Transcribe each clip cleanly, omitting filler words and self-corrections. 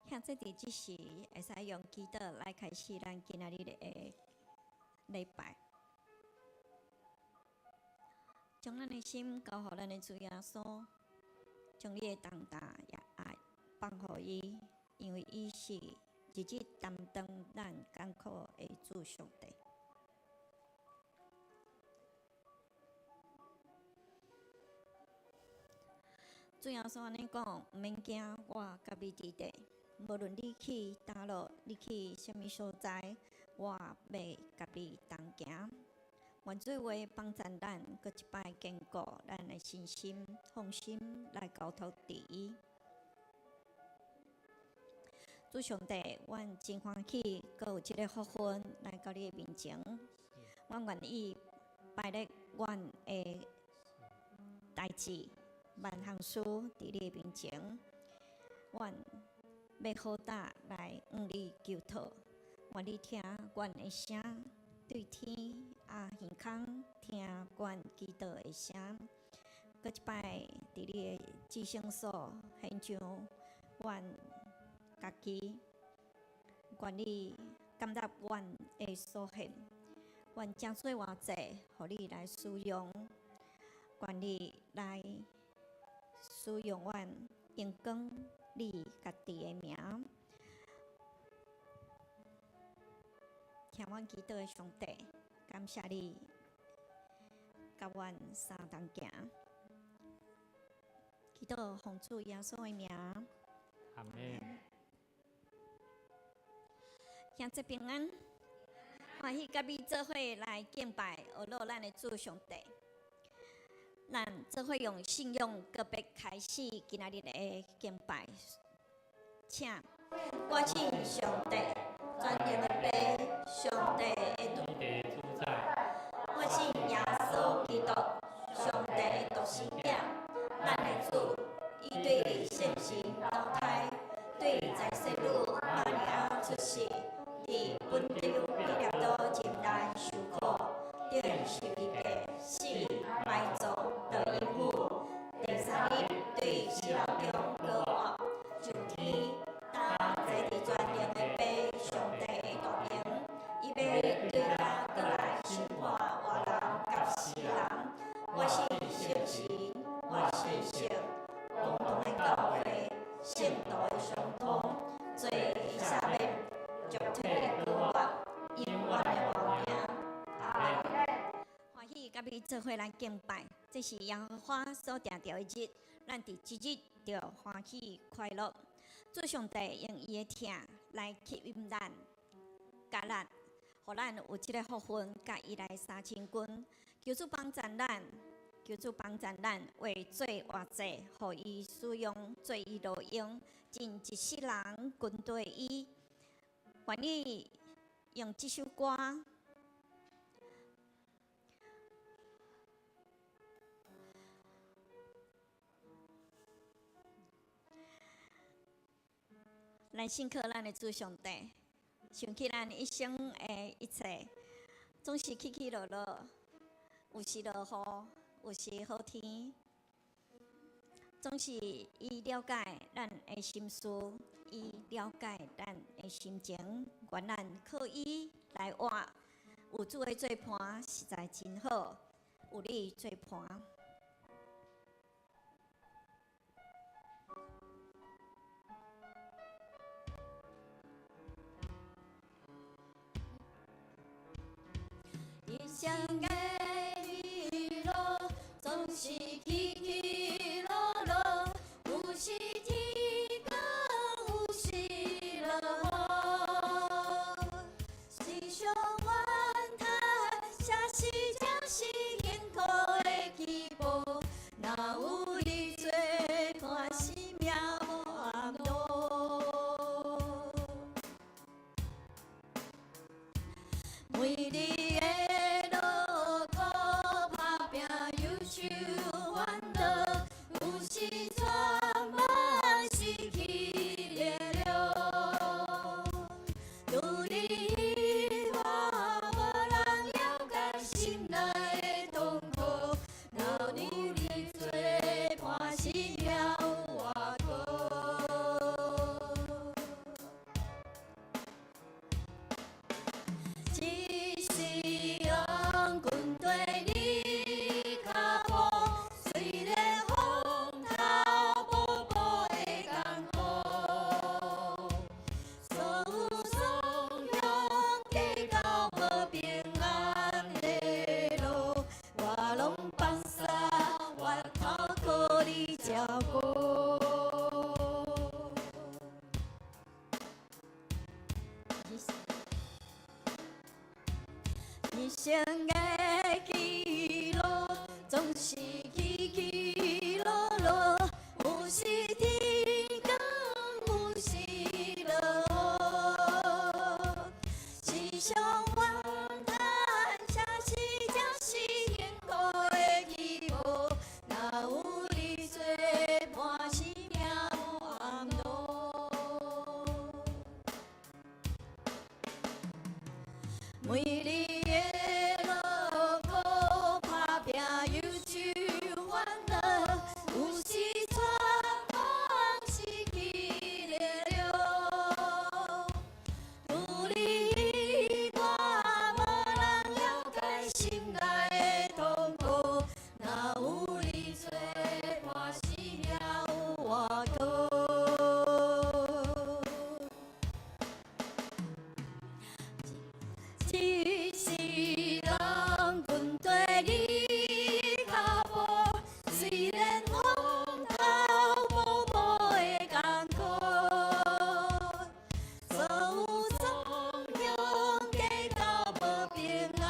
现在伫即时，会使用祈祷来开始咱今仔日的礼拜，将咱的心交予咱的主耶稣，将你的重担也爱放予伊，因为伊是日日担当咱艰苦的主上帝。主耶稣安尼讲，毋免惊，我甲你伫地。无论你去倒落，你去什物所在，我要甲你同行。愿做话帮助咱，搁一摆坚固咱的信心，放心来交托伫伊。主上帝，阮真欢喜，搁有即个福分来到你的面前。阮愿意摆咧阮的代志、万项事伫你的面前。阮要好大来向你求讨，愿你听阮的声，对天耳孔听阮祈祷的声。搁一摆伫你的至圣所献上阮家己，愿你感觉阮的所献，愿正做偌济，互你来使用，愿你来使用阮，荣光你家己的名，听阮祈祷的上帝，感谢你，甲阮相同行。祈祷奉主耶稣的名，阿门。兄弟平安，欢喜甲你做伙来敬拜，学乐咱的主上帝。咱做伙用信用个别开始今仔日的敬拜，请我信上帝，全能的爸，上帝的主宰。我信耶稣基督，上帝的独生子，咱的主，伊对现行投胎，对在世女玛利亚出世，伫本丢比列多前来受苦，顶十字架死埋葬，得因父，第三日对死人中搁活，上天担坐伫全能的爸上帝的大名，伊要对咱过来审判活人甲死人。我是圣神，我是圣共同的教会，圣道的相通，罪赦免，绝对的救赎，永远的王名。阿门。欢喜甲你做伙来敬拜，这是耶和华所定定的日，咱伫即日着欢喜快乐。主上帝用伊的疼来吸引咱，甲咱，互咱有即个福分，甲伊来相亲近。求主帮助咱，求主帮助咱，为做偌济，互伊使用，做伊路用，尽一世人跟对伊。愿意用即首歌。来信靠咱的主上帝，想起咱一生的一切，总是起起落落，有时落雨，有时好天，总是伊了解咱的心思，伊了解咱的心情，愿咱靠伊来活。有主的做伴实在真好，有你做伴。相爱的路总是起起落落，有时天光，有时落雨。时常怨叹，啥时才是幸福的起步？哪有你做伴，生命无暗路。每日的路途打拼，忧愁烦生的起落，总是起起落落，有时天光，有时落雨，时常怨叹，啥时才是幸福的起步？哪有你做伴是命有暗路？每日的路苦打拼，忧愁烦恼，有时绝望失去力量。除你我，无人了解心内的痛苦，哪有你做伴是命有外高？一世人阮跟你脚步，虽然风头无无的艰苦，所有伤痛加到无平安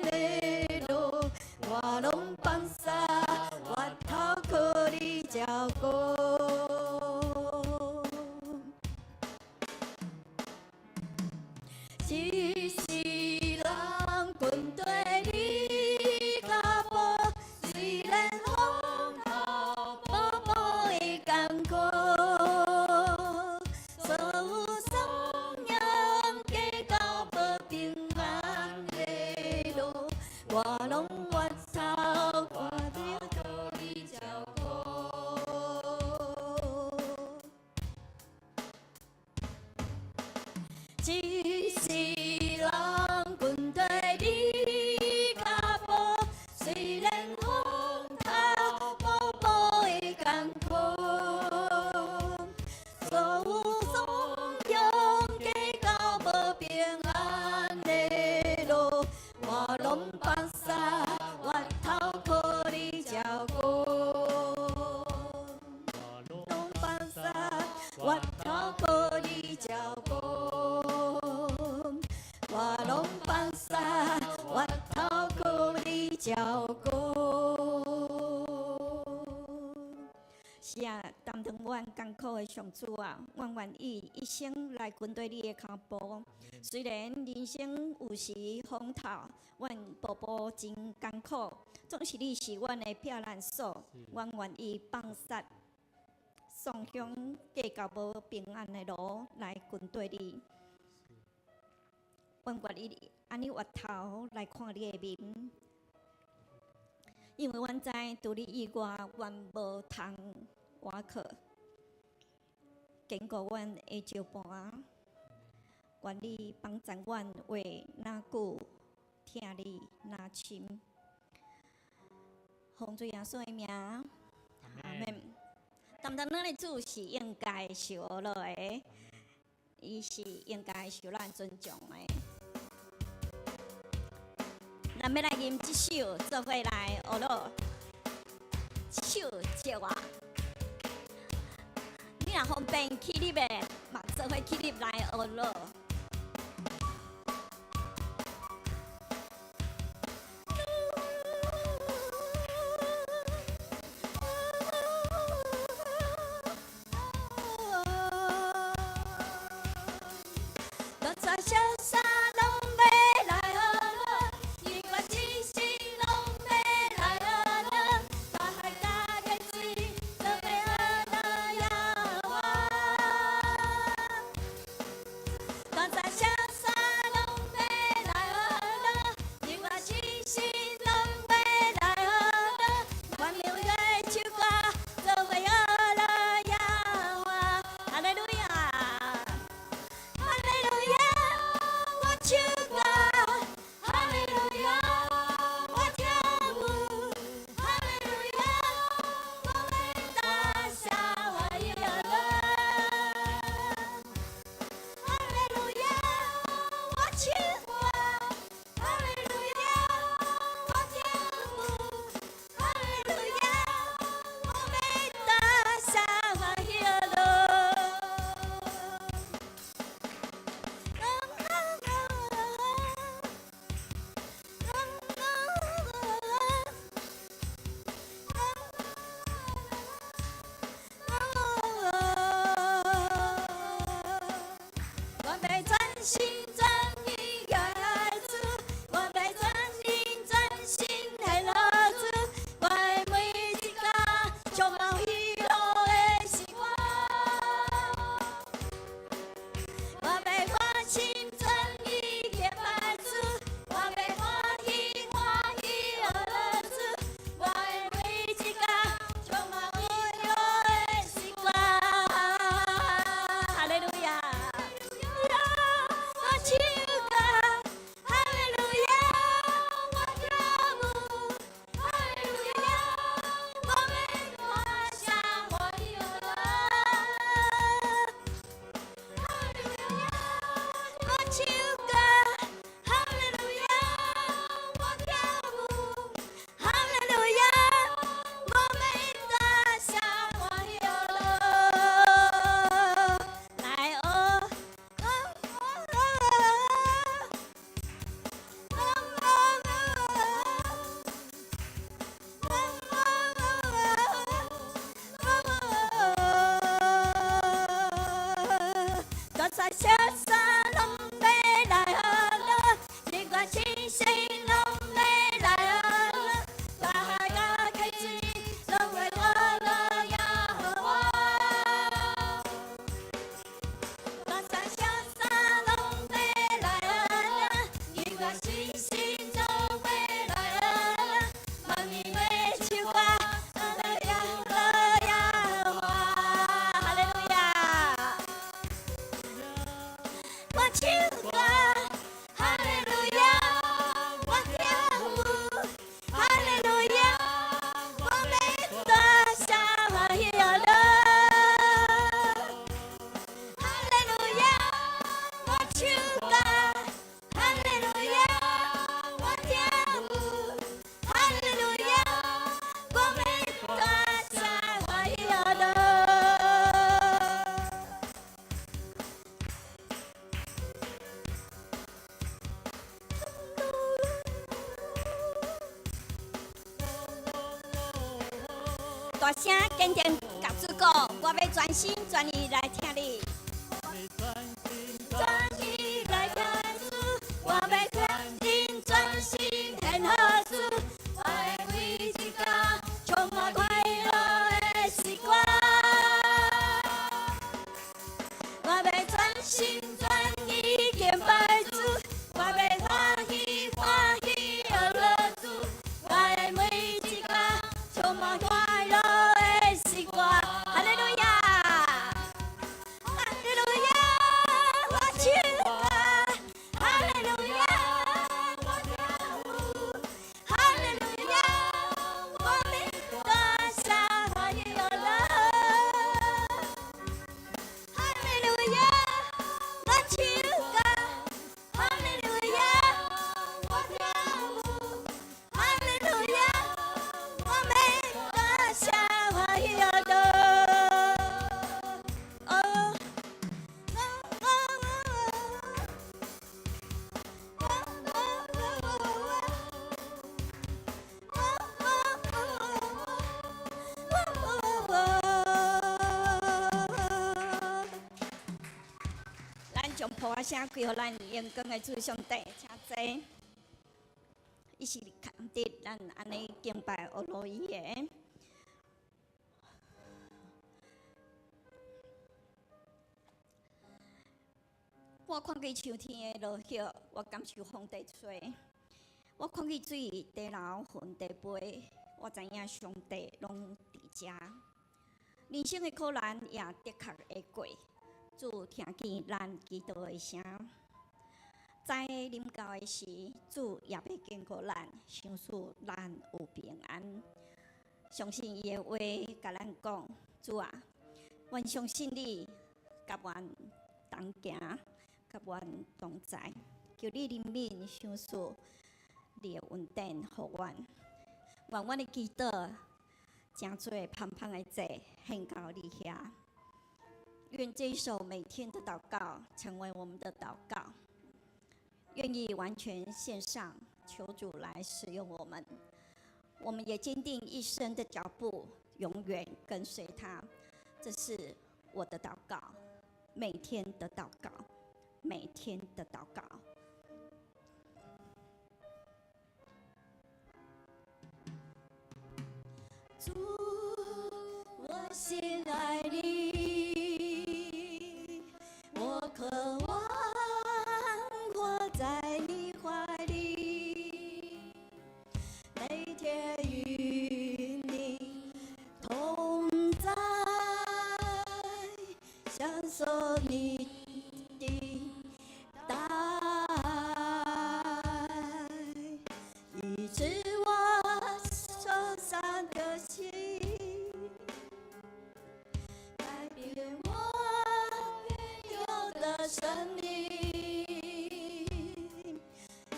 的路，我拢放下，我头靠你照顾。一世人跟对你脚步，虽然风头无无的艰苦，所有伤痛加到无平安的路，我拢愿头我着靠你照顾。一世人跟对你脚步，虽然风头无无的艰苦，所有伤痛加到无平安的路，我拢放下，我头靠你照顾。拢放下，我头靠你照顾。我拢放下，我头靠你照顾。是啊，担当阮艰苦的上主啊，阮愿意一生来跟对你的脚步。虽然人生有时风头，阮步步真艰苦，总是你是阮的避难所，阮愿意放下丧凶加到无平安的路来跟对你。阮愿意安尼回头来看你的面，因为阮知除你以外，阮无通活靠。经过阮的照伴，愿你帮助阮话哪久，听你哪深。奉主耶稣的名，阿门。担当咱的主是应该受落的，伊是应该受咱尊重的。咱要来吟这首，做伙来学咯。手接我，你若方便起立的，嘛做伙起立来学咯。大声坚定甲主讲，我要专心专意来听你。专意来听主，我要专心专心献好主，我的每一天充满快乐的时光。我要专心专意敬拜主，我要欢喜欢喜乐乐主，我的每一天充满快乐的时光。哈利路亚，哈利路亚，我唱啊，哈利路亚，我跳舞，哈利路亚，我们大声欢喜乐乐。哈利路亚，我唱歌，哈利路亚，我跳舞，哈利路亚，我们大声欢喜乐乐。咱将普啊声归予咱荣光的主上帝，请坐，伊是康德咱安尼敬拜俄罗伊的。我看见秋天的落叶，我感受风在吹；我看见水在流，云在飞，我知影上帝拢伫遮。人生的苦难也的确会过，主听见咱祈祷的声。在临到的时，主也要经过咱，相信咱有平安。相信伊的话，甲咱讲，主啊，阮相信你，甲阮同行。甲阮同在，求你怜悯相信你的恩典，互阮，愿阮的祈祷真多胖胖的罪献到你遐。愿这一首每天的祷告成为我们的祷告，愿意完全献上，求主来使用我们。我们也坚定一生的脚步，永远跟随他。这是我的祷告，每天的祷告。每天的祷告，主，我心爱你，我渴望活在你怀里，每天与你同在，享受你的医治我受伤的心，改变我原有的生命，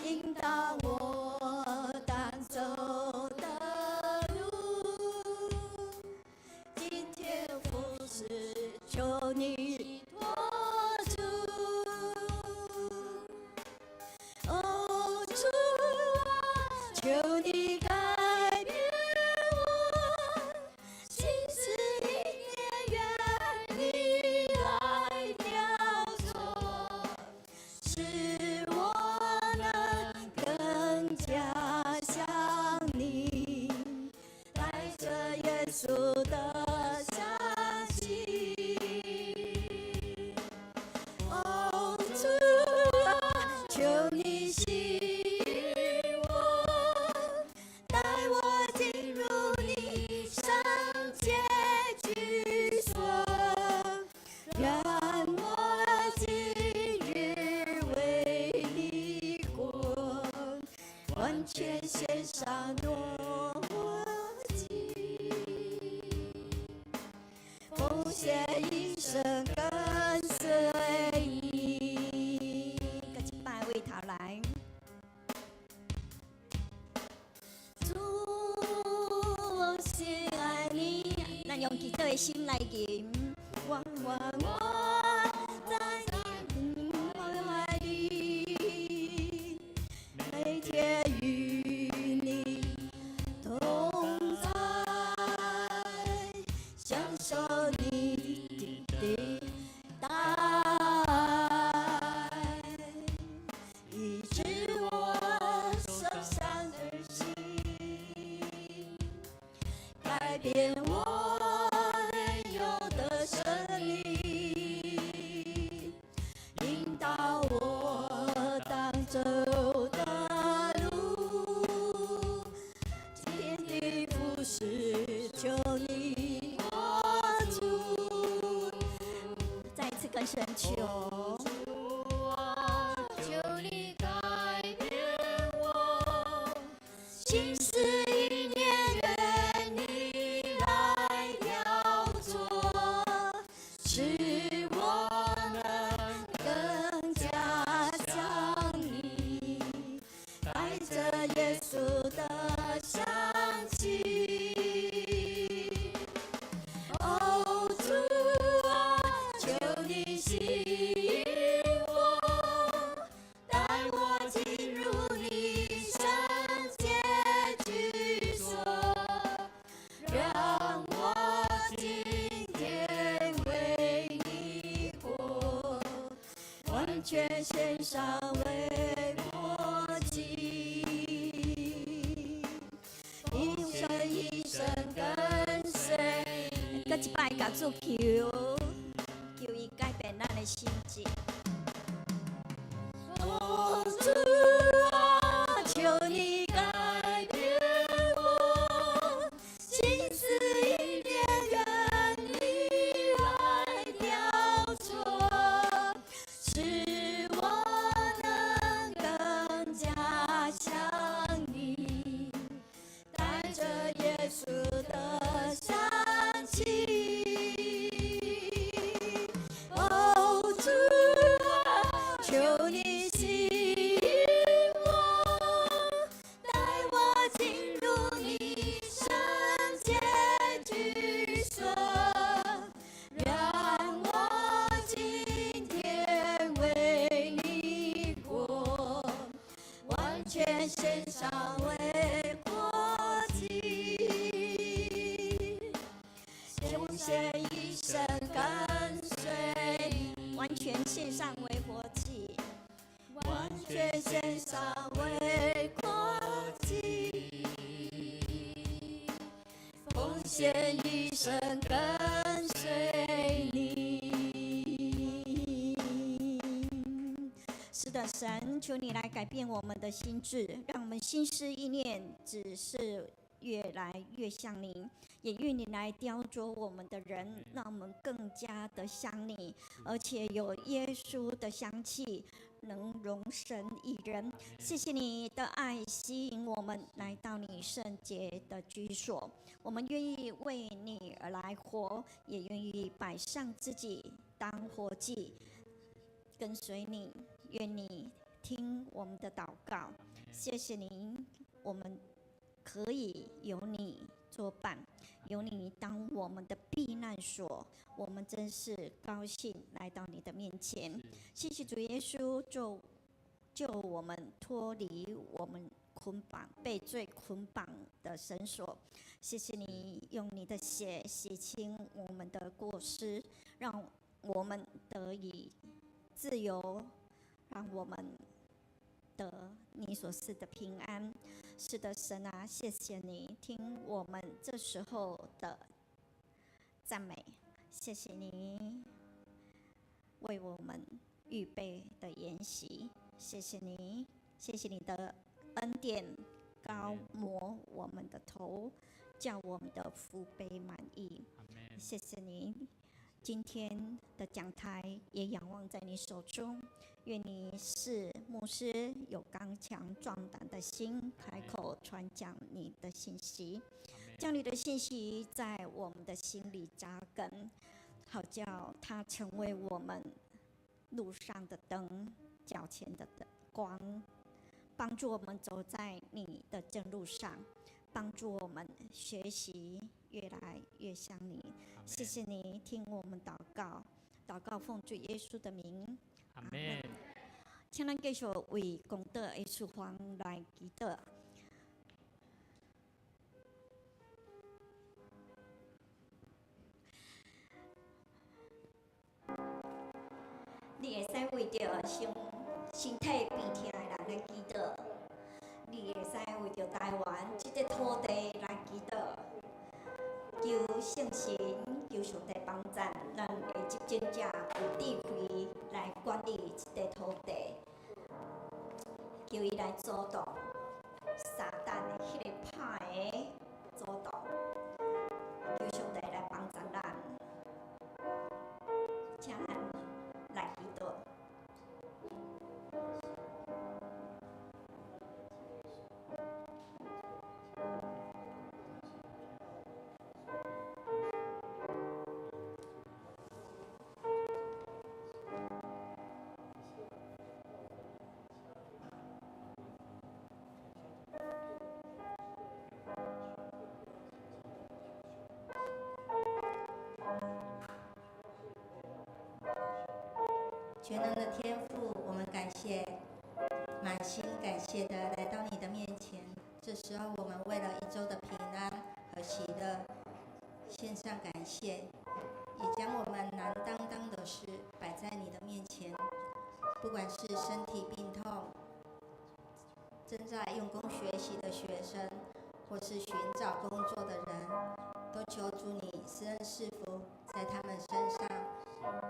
引导我当走的路。今天服侍，求你托住。哦，主啊，求你改变我，心思意念愿你来雕琢，使我能更加像你，带着耶稣的香气。哦，主啊，求你吸引我，带我进入你圣洁居所，让我今日为你活，完全献上我己，奉献一生跟随你。个一摆为头来。主，我心爱你，咱用祈祷的心来吟。我在你怀里，每天与你同在，享受你的大爱，医治我受伤的心，改变我原有的生命，引导我当走的路，天地不是求你我主，再一次跟神求。求你改变我心思意念，愿你来雕琢，使我能更加像你，带着耶稣的香气。哦，主啊，求你吸引我，带我进入你圣洁居所，让我今天为你活，完全献上为活祭，一生跟随。搁一摆甲主求伊改变咱的心境。哦，主啊，求你改变我心思意念，愿你来雕琢，使我能更加像你，带着耶稣的香气。哦，主啊，求你吸引我，带我进入你圣洁居所，让我今天为你活，完全献上为活祭，奉献一生跟随你，完全献上为活祭，完全献上为活祭，奉献一生跟随你。是的，神，求你来改变我们的心智，让我们心思意念只是越来越像你，也愿你来雕琢我们的人，让我们更加的像你，而且有耶稣的香气，能容神一人。谢谢你的爱吸引我们来到你圣洁的居所，我们愿意为你而来活，也愿意摆上自己当活祭，跟随你。愿你听我们的祷告，谢谢您，我们可以有你作伴，有你当我们的避难所，我们真是高兴来到你的面前。谢谢主耶稣，救我们脱离我们捆绑被罪捆绑的绳索。谢谢你用你的血洗清我们的过失，让我们得以自由，让我们得你所赐的平安。是的，神啊，谢谢你听我们这时候的赞美，谢谢你为我们预备的筵席，谢谢你，谢谢你的恩典高摩我们的头，叫我们的福杯满溢。谢谢你，今天的讲台也仰望在你手中，愿你是牧师有刚强壮胆的心，开口传讲你的信息，将你的信息在我们的心里扎根，好叫它成为我们路上的灯，脚前的光，帮助我们走在你的正路上，帮助我们学习越来越像你。谢谢你听我们祷告，祷告奉主耶稣的名，阿们。请咱继续为功德的事奉来祈祷。你会使为着身体病痛的人来祈祷，你会使为着台湾这个土地来祈祷，求圣神，求上帝帮助，咱的执政者有智慧来管理这个土地，求伊来阻挡撒旦的迄个歹的阻挡，求上帝来帮助咱，请咱来祈祷。全能的天父，我们感谢，满心感谢的来到你的面前。这时候，我们为了一周的平安和喜乐，献上感谢，也将我们难担当的事摆在你的面前。不管是身体病痛、正在用功学习的学生，或是寻找工作的人，都求主你施恩赐福在他们身上，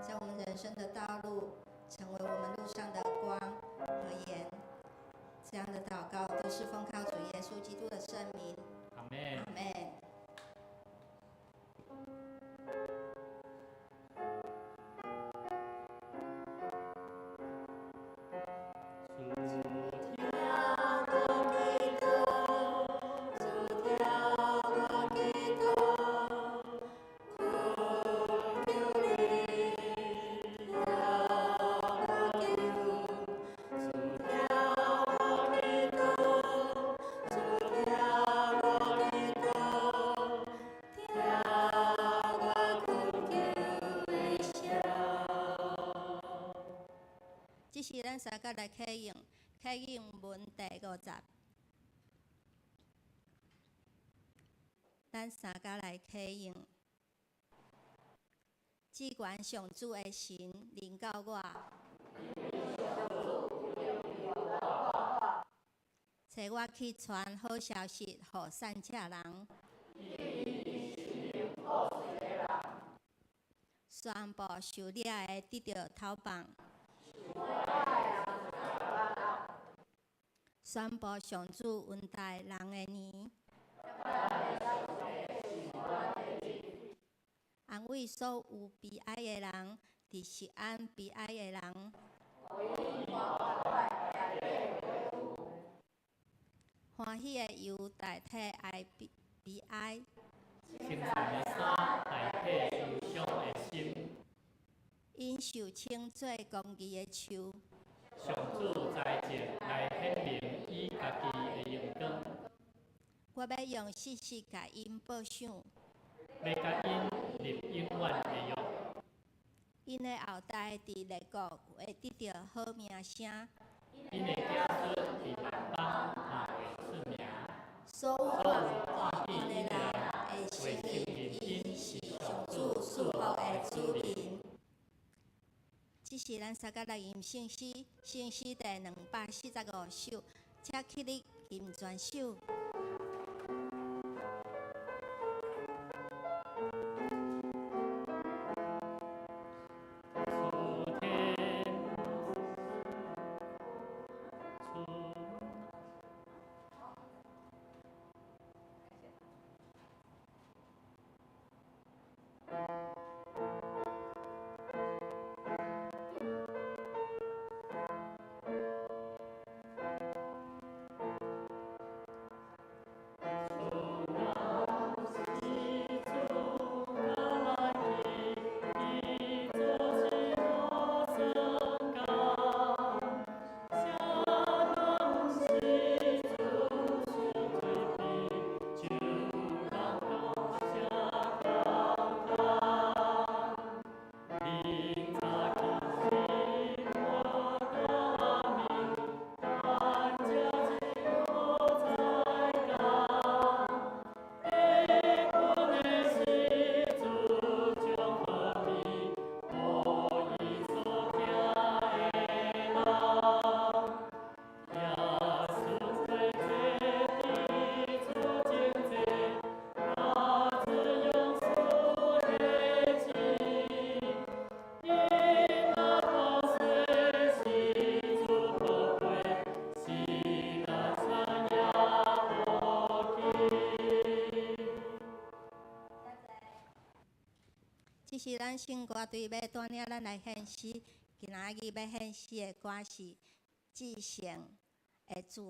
在我们人生的道路成为我们路上的光和盐。这样的祷告都是奉靠主耶稣基督的圣名。阿门。阿门。这是咱三个来启用文第50。咱三个来启用。只愿上主的神临到我，找我去传好消息，予善者人。宣布受掠的得到头棒。宣布上主恩待人的年。安慰所有悲哀的人，伫西安悲哀的人。欢喜的油代替爱悲哀。清纯的衫代替忧伤的心。因受称做公义的树。上主在前来显明伊家己的荣光。我要用事实甲因报赏。要甲因立永远的约。因的后代伫列国会得到好名声。因的子孙伫万邦也会出名。所有看见因的人会承认因是上主赐福的子民。这是咱三个来吟圣诗，圣诗第245首，请起立吟全首。这是咱新歌队要带领咱来献诗，今仔日要献诗的歌是《至圣的主》。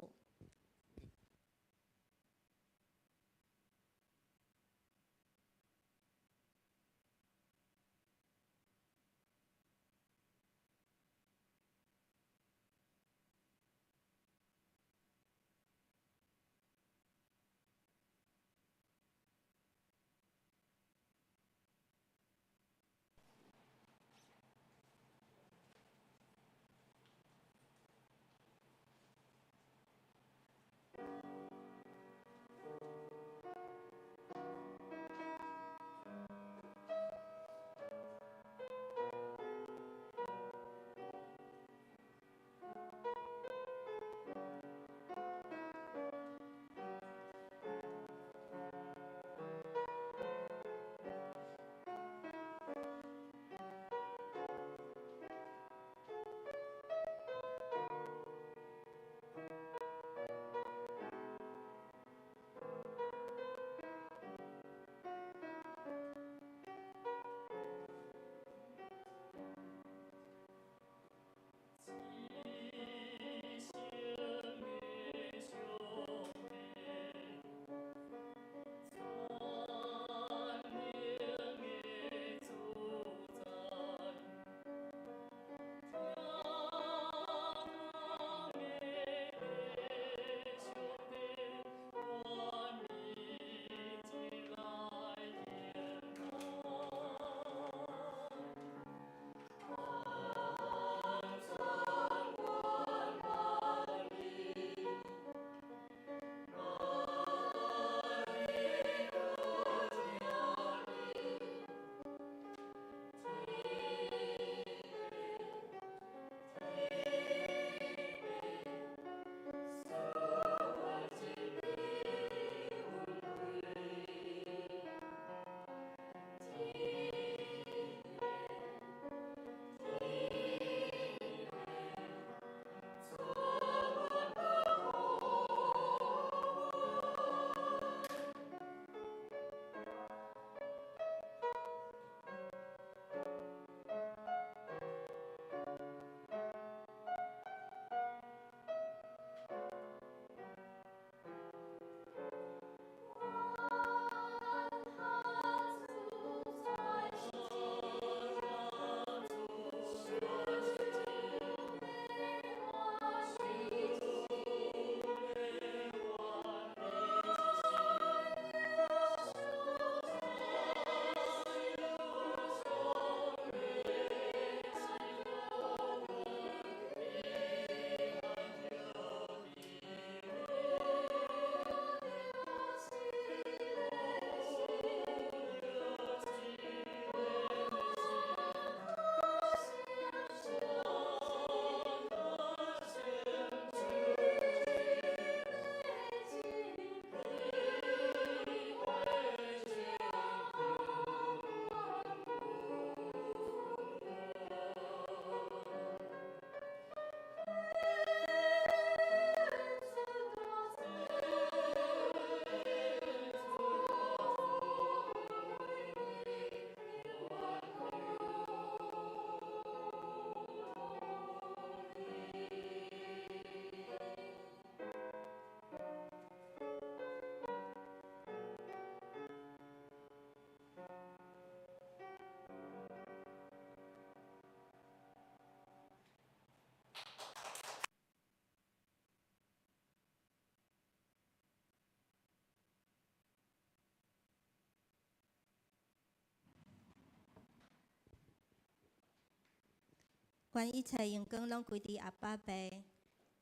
愿一切荣光拢归伫阿爸爸。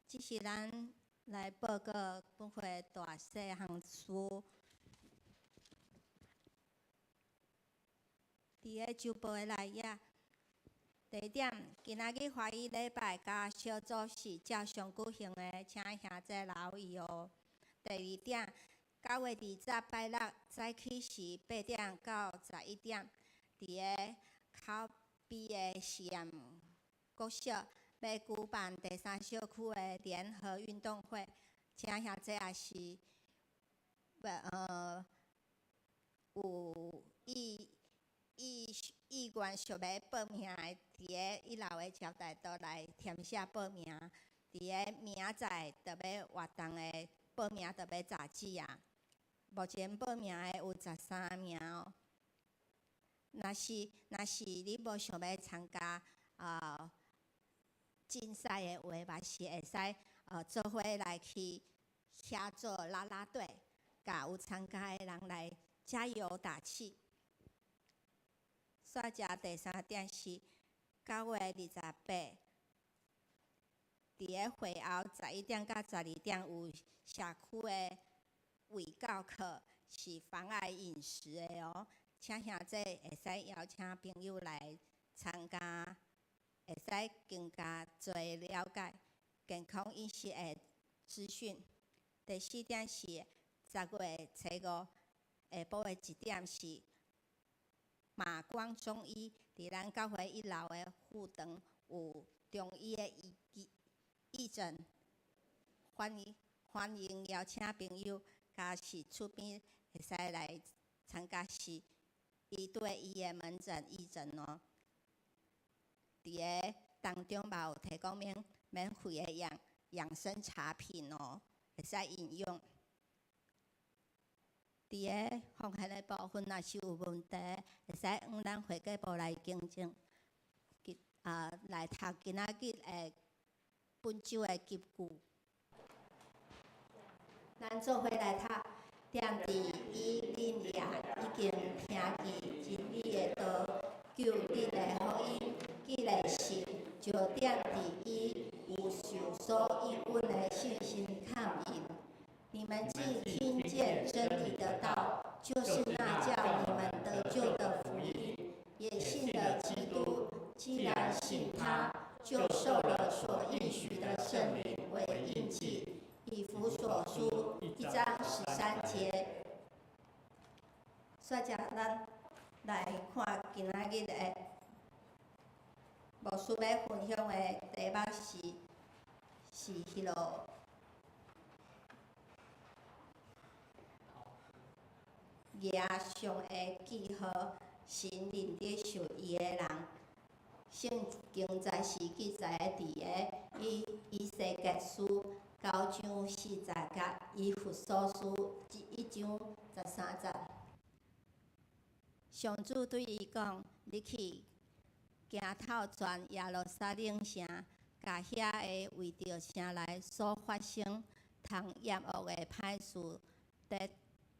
只是咱来报告本会大细项事。伫个周报的内页，第一点，今仔日华语礼拜甲小组是照常举行的，请兄弟留意哦。第二点，9月20拜六早起是8点到11点，伫个口碑的实验国小要举办第3小区的联合运动会，请兄弟也是有意愿想要报名的，伫个1楼的招待都来填写报名。伫个明仔载就要活动的报名就要截止啊。目前报名的有13名哦。若是你无想要参加竞赛的话，嘛是会使做伙来去遐做啦啦队，甲有参加的人来加油打气。煞遮第3点是9月28，伫个会后11点到12点有社区的卫教课，是妨碍饮食的哦。请兄弟会使邀请朋友来参加，会使更加多了解健康饮食的资讯。第4点是10月初5下晡的1点是马光中医，伫咱教会1楼的副堂有中医的义诊，欢迎邀请朋友，甲是厝边会使来参加是1对1的门诊义诊哦。伫个当中嘛有提供免费的养生茶品哦，会使饮用。伫个奉献的部分，若是有问题，会使往咱会计部来更正。来读今仔日的本周的金句。咱做伙来读，踮伫伊恁也已经听见真理的道，救恁的福音，既然信，就踮伫伊有受所应允的信心抗引。你们既听见真理的道，就是那叫你们得救的福音，也信了基督。既然信他，就受了所应许的圣灵为印记。以弗所书1章13节。煞遮咱来看今仔日的牧师要分享的题目是迄落。耶上的记号，神认得受伊的人。圣经在是记载伫个以西结书9章40甲以弗所书1章13节。上主对伊讲：“你去行透全耶路撒冷城，甲遐个为着城内所发生通厌恶的歹事，得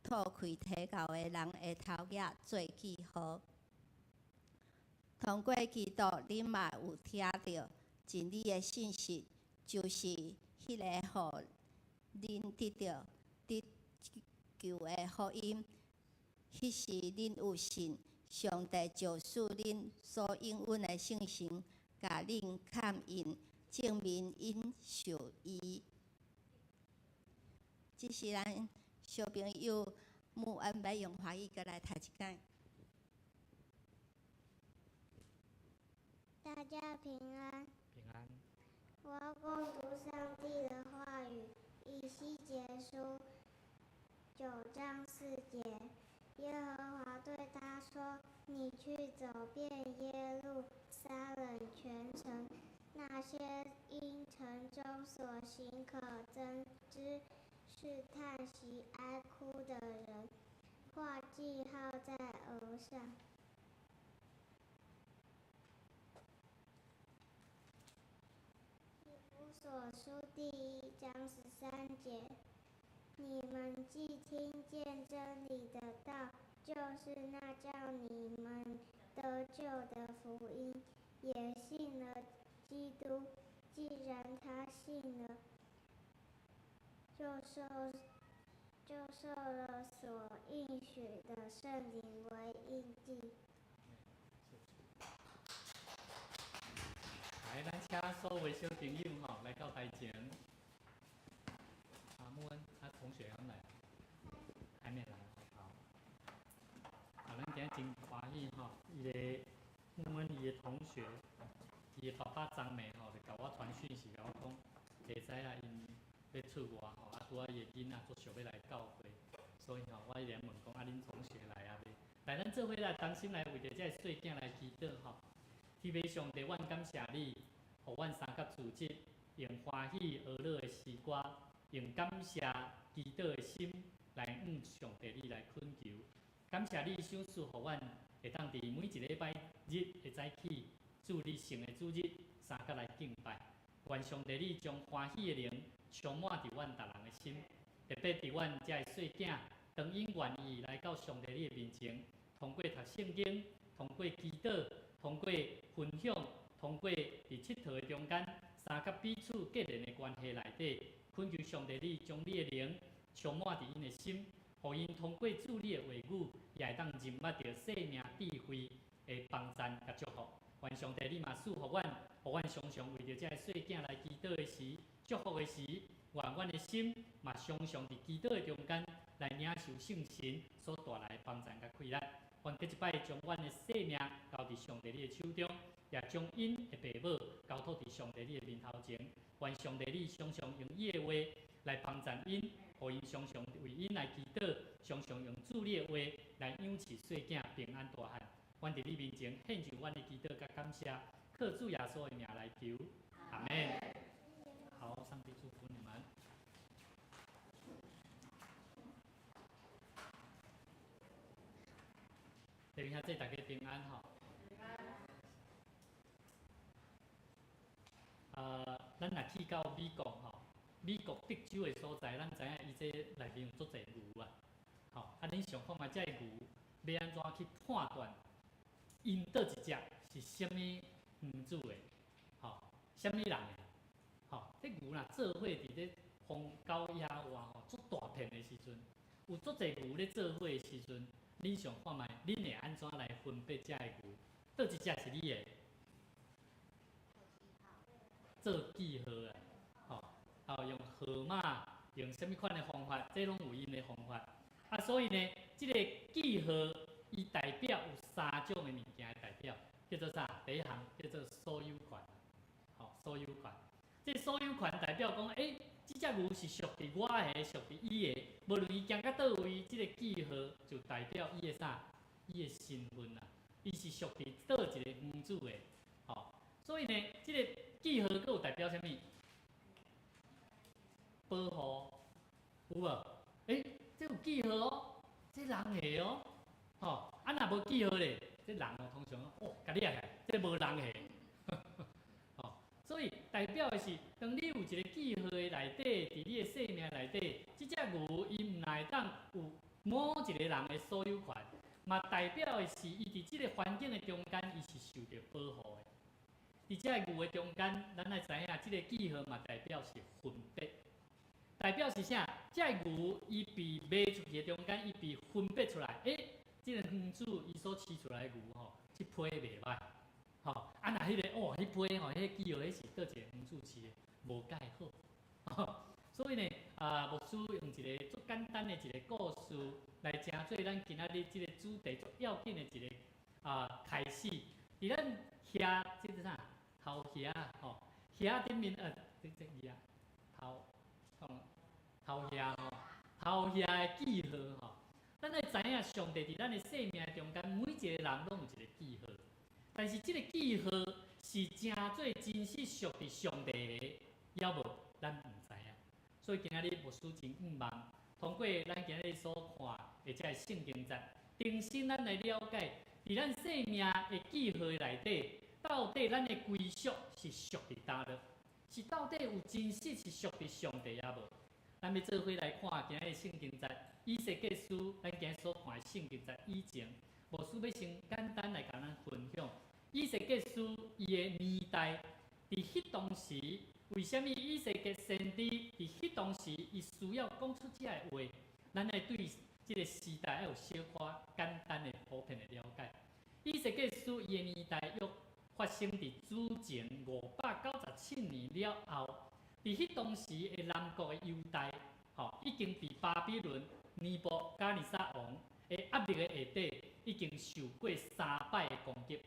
吐开提到的人的头额做记号。通过基督，恁嘛有听到真理的信息，就是迄个互恁得到得救的福音。迄时恁有信，上帝就使恁所应允的圣神，甲恁看印，证明因受伊。”这是咱小朋友穆恩要用华语过来读一解。大家平安。平安。我要共读上帝的话语，以西结书9章4节。耶和华对他说：“你去走遍耶路撒冷全城，那些因城中所行可憎之事叹息哀哭的人，画记号在额上。”以弗所书第1章13节。你们既听见真理的道，就是那叫你们得救的福音，也信了基督。既然他信了，就受了所应许的圣灵为印记。来，咱请所有的小朋友来到台前。穆恩，同学刚来，还没来，好。咱今日真欢喜伊个穆恩伊的同学，伊的爸爸张妹就甲我传讯息，甲我讲，会知影因要出外拄仔伊的囡仔做想要来教会，所以我连问讲恁同学来啊来咱做伙来同心来为着这细囝来祈祷吼。天父上帝，阮感谢你，互阮三甲自节用欢喜而乐的诗歌，用感谢祈祷的心来向上帝你来恳求。感谢你赏赐互阮会当伫每一礼拜日的早起，主你圣的主日，三甲来敬拜。愿上帝你将欢喜的灵充满伫阮逐人的心，特别伫阮遮的细囝，当因愿意来到上帝你的面前，通过读圣经，通过祈祷，通过分享，通过伫佚佗的中间，三甲彼此结连的关系内底，恳求上帝你将你的灵充满伫因的心，互因通过主你的话语，也会当认捌到生命智慧的帮赞甲祝福。愿上帝你嘛赐互阮常常为着这细囝来祈祷的时、祝福的时，愿阮的心嘛常常伫祈祷的中间来领受圣神所带来的帮赞甲快乐。愿第一摆将阮的生命交伫上帝你的手中，也将因的父母交托伫上帝你的面头前。愿上帝你常常用伊的话来帮赞因，互因常常为因来祈祷，常常用主你的话来养饲细囝平安大汉。阮伫你面前献上阮的祈祷甲感谢，靠主耶稣的名来求，阿门。好，上帝祝福你们。弟兄姊妹，大家平安吼。咱若去到美国吼，美国德州的所在，咱知影伊这内面有足侪牛啊。吼，恁想看卖这牛要安怎去判断？因倒一只是虾米园主的？吼，虾米人的？吼，这牛若做伙伫咧荒郊野外吼，足大片的时阵，有足侪牛咧做伙的时阵，恁想看卖，恁会安怎来分别这个牛？倒一只是你的？做记号啊，吼，用号码，用什么款的方法，这拢有因的方法。啊，所以呢，这个记号伊代表有3种的物件的代表，叫做啥？第一项叫做所有权，吼，所有权。这所有权代表讲，这只牛是属于我的，属于伊的，无论伊行到倒位，这个记号就代表伊的啥？伊的身份啦，伊是属于倒一个园主的，吼。所以呢，这个记号佫有代表啥物？保护，有无？这有记号哦，这人下哦，吼，啊若无记号咧，这人哦通常甲你来，这无人下，吼，所以代表的是，当你有一个记号的内底，伫你的生命内底，这只牛伊毋会当有某一个人的所有权，嘛代表的是，伊伫即个环境的中间，伊是受到保护的。伫这个牛的中间，咱来知影，这个记号嘛代表是分别，代表是啥？这个牛伊被卖出去的中间，伊被分别出来。这个园主伊所饲出来的牛吼，这批袂歹，吼，啊若迄个迄批吼，迄个记号迄是倒一个园主饲的，无介好。所以呢，牧师用一个足简单的一个故事来成做咱今仔日这个主题足要紧的一个开始。伫咱遐这个啥？头遐吼，遐顶面这字啊，头遐吼，头遐的记号吼，咱来知影上帝伫咱的生命中间，每一个人拢有一个记号，但是这个记号是真做真实属于上帝的，要无咱毋知影。所以今仔日牧师真望通过咱今仔日所看的这圣经节，重新咱来了解，伫咱生命的记号内底。到底咱的归属是属于哪了？是到底有真实是属于上帝也无？咱要做伙来看今日圣经节，以西结书，咱今日所看的圣经节以前，牧师要先简单来甲咱分享以西结书伊的年代，伫迄当时，为虾米以西结先知伫迄当时伊需要讲出这个话？咱来对这个时代要有小可简单的普遍的了解。以西结书伊的年代约发生伫主前597年了后，伫迄当时的南国的犹大，已经被巴比伦尼布甲尼撒王的压力的下底，已经受过3摆的攻击。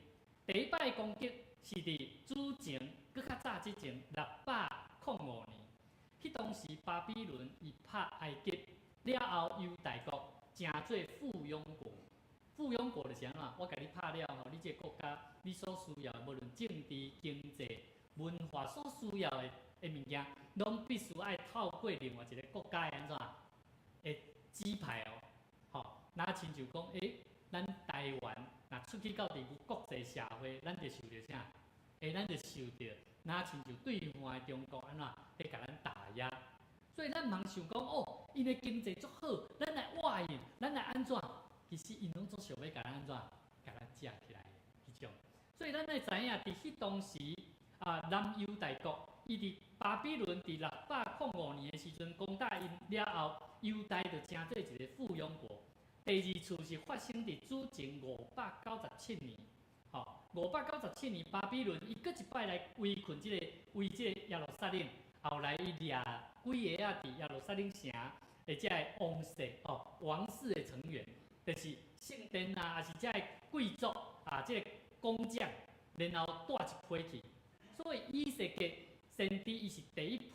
第一摆的攻击是伫主前搁较早之前605年，迄当时巴比伦伊拍埃及了后，犹大国成做附庸国。附富庸国就是安怎？我甲你拍了吼，你这个国家你所需要的，无论政治、经济、文化所需要的物件，拢必须爱透过另外一个国家的安怎？的指派哦，吼，那亲像讲，咱台湾若出去到伫国际社会，咱就受着啥？咱就受着，那亲像对岸的中国安怎？在甲咱打压。所以咱茫想讲哦，因的经济足好，咱来哇因，咱来安怎？其实因拢总想要甲咱安怎？甲咱架起来迄种。所以咱会知影，伫迄当时南犹大国，伊伫巴比伦伫605年的时阵攻打因了后，犹大就成做一个附庸国。第二次是发生伫主前597年，597年巴比伦伊搁一摆来围困即个耶路撒冷。后来伊掠几个伫耶路撒冷城的遮个王室的成员，就是圣殿还是遮个贵族即个工匠，然后带一批去。所以以色列先知伊是第一批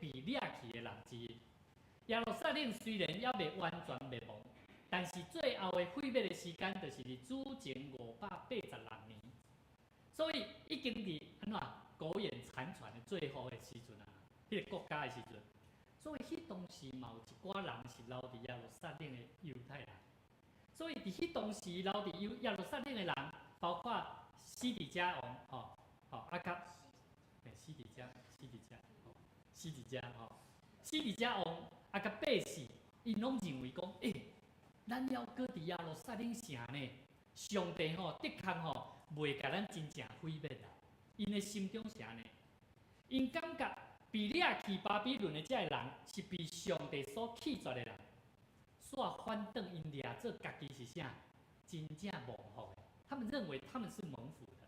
被掠去的人之一。耶路撒冷虽然还未完全灭亡，但是最后的毁灭的时间，就是伫主前586年。所以已经伫安怎苟延残喘的最后的时阵啊。迄个国家的时阵，所以迄当时嘛有一寡人是留伫耶路撒冷的犹太人，所以伫迄当时留伫耶路撒冷的人，包括西底家王，西底家王阿甲百姓，因拢认为讲，咱要搁伫耶路撒冷城呢，上帝的确袂甲咱真正毁灭啦，因的心中是安尼，因感觉。被掠去巴比伦的这个人，是被上帝所弃绝的人，煞反倒因掠做家己是啥？真正蒙福的。他们认为他们是蒙福的，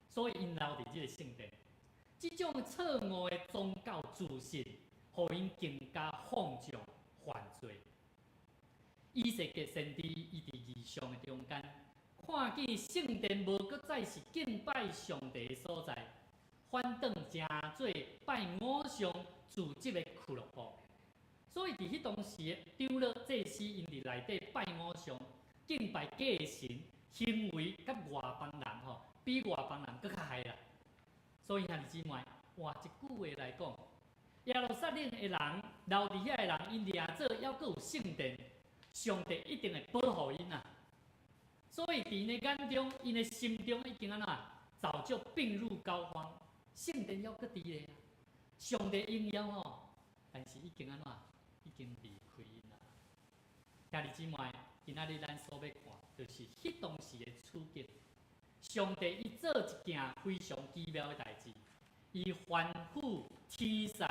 所以因留伫这个圣殿。这种错误的宗教自信，互因更加放纵犯罪。以色列先知伊伫异象的中间，看见圣殿无搁再是敬拜上帝的所在。反倒成做拜偶像组织的俱乐部，所以伫迄当时，长老祭司因伫内底拜偶像、敬拜假神，行为甲外邦人比外邦人搁较害啦。所以兄弟姊妹，换一句话来讲，耶路撒冷的人留伫遐的人，因掠做还阁有圣殿，上帝一定会保护因啊。所以伫因的眼中，因的心中已经安怎早就病入膏肓。圣殿还阁伫咧，上帝应邀但是已经安怎？已经离开因啦。兄弟姊妹，今仔日咱所要看，就是迄当时的处境。上帝伊做一件非常奇妙的代志，伊反复天使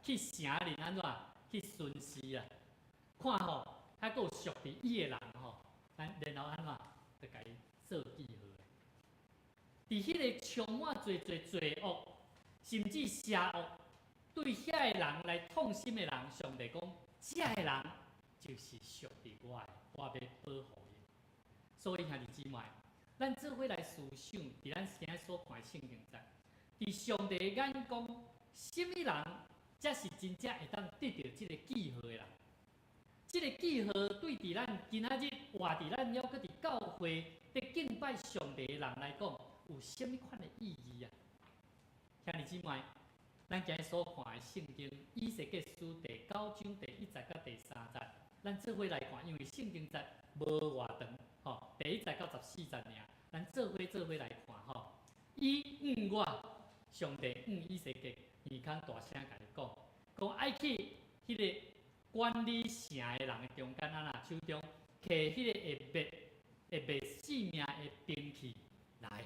去城里安怎？去巡视啊，看还阁有属伫伊的人然后安怎？就甲伊做记号。伫迄个充满罪恶，甚至邪恶，对遐个人来痛心的人，上帝讲，遮个人就是属于我的，我要保护伊。所以兄弟姊妹，咱做伙来思想，伫咱现在所看的圣经在，伫上帝的眼光，什么人才是真正会当得到这个记号的人？这个记号对伫咱今仔日活伫咱还阁伫教会伫敬拜上帝的人来讲，有什么款的意义啊？兄弟姊妹，咱今日所看的圣经《以西结书》第9章第1节到第3节，咱做伙来看，因为圣经节无偌长，第1节到14节尔，咱做伙来看伊我上帝以西结耳孔大声甲你讲爱去迄个管理城的人的中间手中摕迄个会灭性命的兵器来。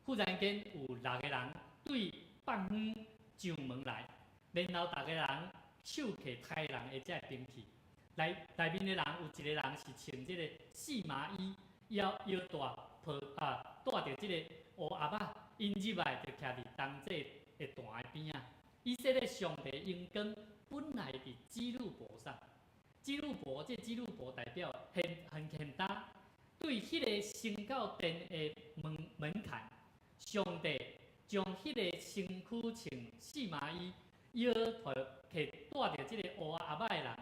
忽然间有6个人对放远上门来，然后6个人手摕豺狼的这兵器，内面的人有一个人是穿这个细麻衣，腰带着这个乌鸭仔，因入来就徛伫东这个段的边啊。以色列上帝荣光本来伫基路伯上，基路伯代表很简单，对迄个升到殿的门槛。上帝将迄个身躯穿细麻衣、腰摕带着这个乌鸭仔的人，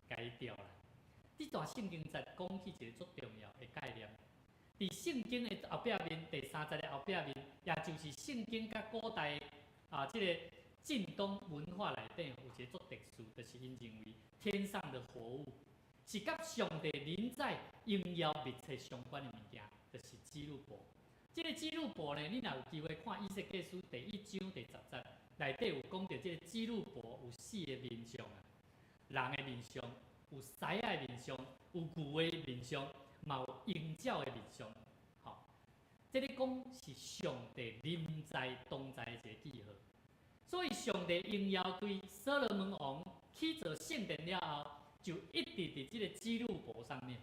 甲伊调来。这段圣经在讲起一个足重要的概念，伫圣经的后壁面第30个后壁面，也就是圣经甲古代即个近东文化内底有一个足特殊，就是因认为天上的活物是甲上帝临在荣耀密切相关的物件，就是基路伯。这个基路伯呢，你若有机会看《以西结书》第1章第10节，内底有讲到这个基路伯有4个面相啊，人的面相，有狮仔的面相，有牛的面相，嘛有鹰鸟的面相。好，这里讲是上帝临在同在的一个记号。所以上帝荣耀对所罗门王起造圣殿了后，就一直伫这个基路伯上面，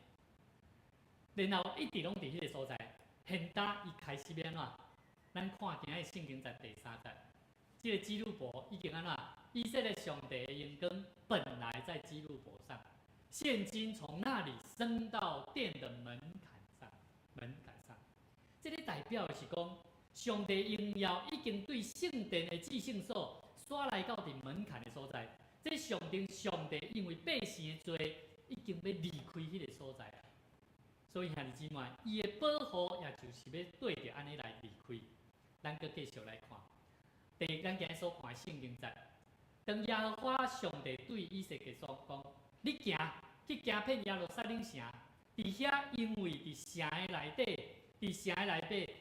然后一直拢伫迄个所在。现在伊开始变怎？咱看今日圣经在第3节，这个基路伯已经安怎？以色列上帝的荣光本来在基路伯上，现今从那里升到殿的门槛上。这里代表的是讲，上帝荣耀已经对圣殿的至圣所刷来到伫门槛的所在。这象征上帝因为百姓的罪，已经要离开迄个所在啊。所以兄弟姊妹，伊的保护也就是要对着安尼来离开。咱搁继续来看，咱今日所看的圣经节，当耶和华上帝对以西结所讲：你行去行遍耶路撒冷城，伫遐因为伫城的内底，伫城的内底，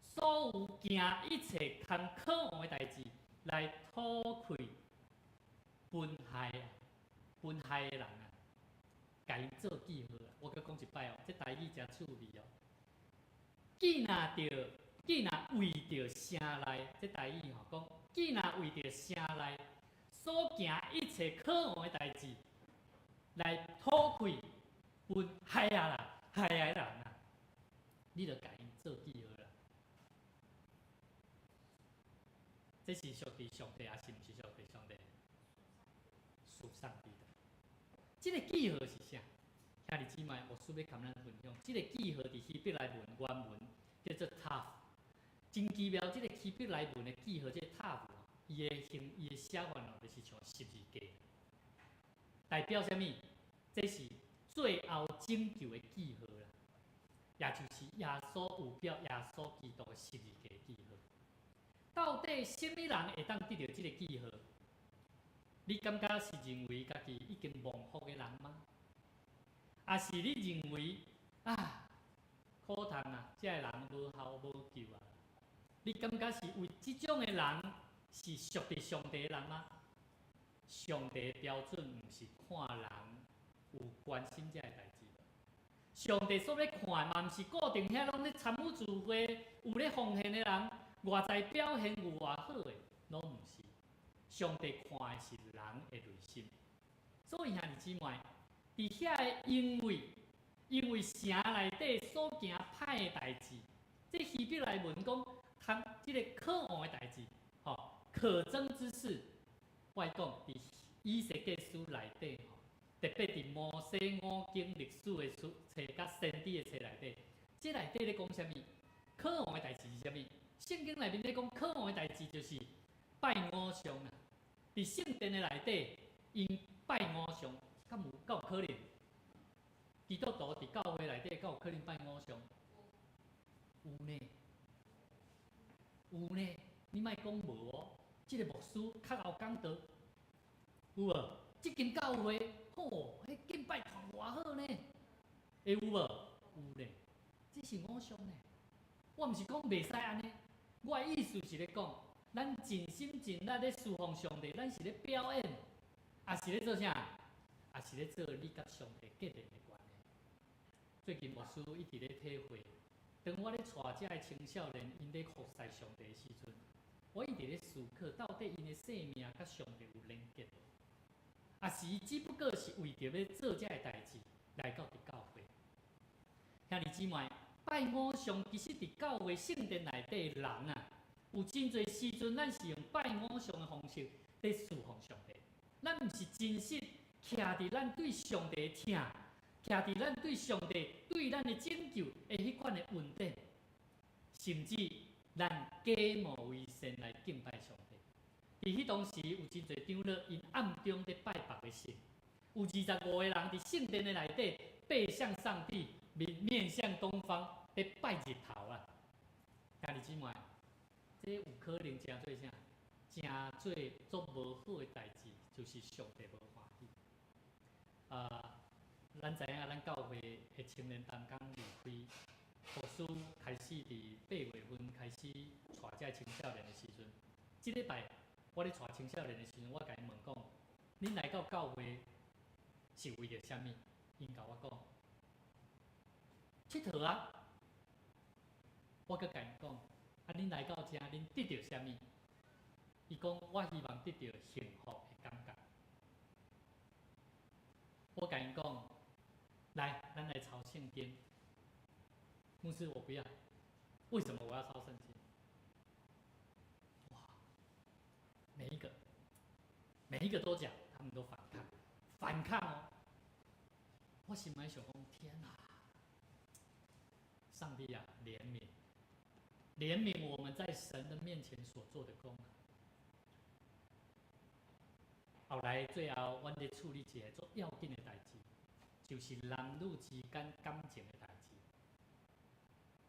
所有行一切坎可恶的代志，来讨开分害的人啊，甲因做记号啊！我搁讲一摆哦，这台语真趣味哦。既若为着城内，这台语吼讲，既若为着城内所行一切可恶的代志，来讨开分害的人啊，你着甲因做记号啦。这是属于上帝，还是毋是属于上帝？属上帝的。这个记号是啥？兄弟姊妹，我需要跟咱分享。这个记号伫希伯来文原文叫做 tav， 真奇妙。这个希伯来文的记号，这个 tav， 伊的写法就是像12架，代表什么？这是最后拯救的记号啦，也就是耶稣有表耶稣基督的12架记号。到底什么人会当得到这个记号？你感觉是认为家己已经蒙福的人吗？还是你认为苦叹啊，这个人无效无救啊？你感觉是为这种的人是属于上帝的人吗？上帝的标准毋是看人有关心这个代志。上帝所要看的嘛，毋是固定遐拢咧参与聚会、有咧奉献的人，外在表现有偌好的，拢毋是。上帝看的是人的内心。所以兄弟姊妹，伫遐的因为城内底所行歹的代志，这希伯来文讲，这个可恶的代志，可憎之事，我讲伫以西结书内底，特别伫摩西5经历史的册甲先知的册内底，这内底咧讲啥物？可恶的代志是啥物？圣经内面咧讲可恶的代志就是拜偶像啊！伫圣殿的内底，因拜偶像，敢有可能？基督徒伫教会内底，敢有可能拜偶像？有呢，你莫讲无哦。这个牧师较有讲道，有无？这间教会，迄敬拜团偌好呢，会有无？有呢，这是偶像呢。我毋是讲袂使安尼，我的意思是咧讲。咱尽心尽力咧侍奉上帝，咱是咧表演，也是咧做啥？也是咧做你甲上帝结连的关系。最近牧师一直咧体会，当我咧带这个青少年因咧服侍上帝的时阵，我一直咧思考，到底因的生命甲上帝有连结无？也是伊只不过是为着要做这个代志来到伫教会。兄弟姊妹，拜偶像其实伫教会圣殿内底的人啊。有真侪时阵，咱是用拜偶像的方式来侍奉上帝。咱毋是真实徛伫咱对上帝的听，徛伫咱对上帝对咱的拯救的迄款的稳定，甚至咱假冒为善来敬拜上帝。伫迄当时，有真侪长老因暗中在拜别的神，有25个人伫圣殿的内底背向上帝，面向东方，要拜日头啊！兄弟姊妹，这有可能真做啥？真做做无好的代志，就是上帝无欢喜。咱知影咱教会的青年同工离开，牧师开始伫8月份开始带这青少年的时阵，即礼拜我咧带青少年的时阵，我甲因问讲，恁来到教会是为着啥物？因甲我讲，佚佗啊！我阁甲因讲，恁来到遮，恁得到啥物？伊讲，我希望得到幸福的感觉。我甲因讲，来，咱来抄圣经。牧师，我不要。为什么我要抄圣经？哇，每一个都讲，他们都反抗哦。我心里想讲，天哪！上帝啊，怜悯我们在神的面前所做的功。后来最后，阮咧处理一个最要紧的代志，就是男女之间感情的代志。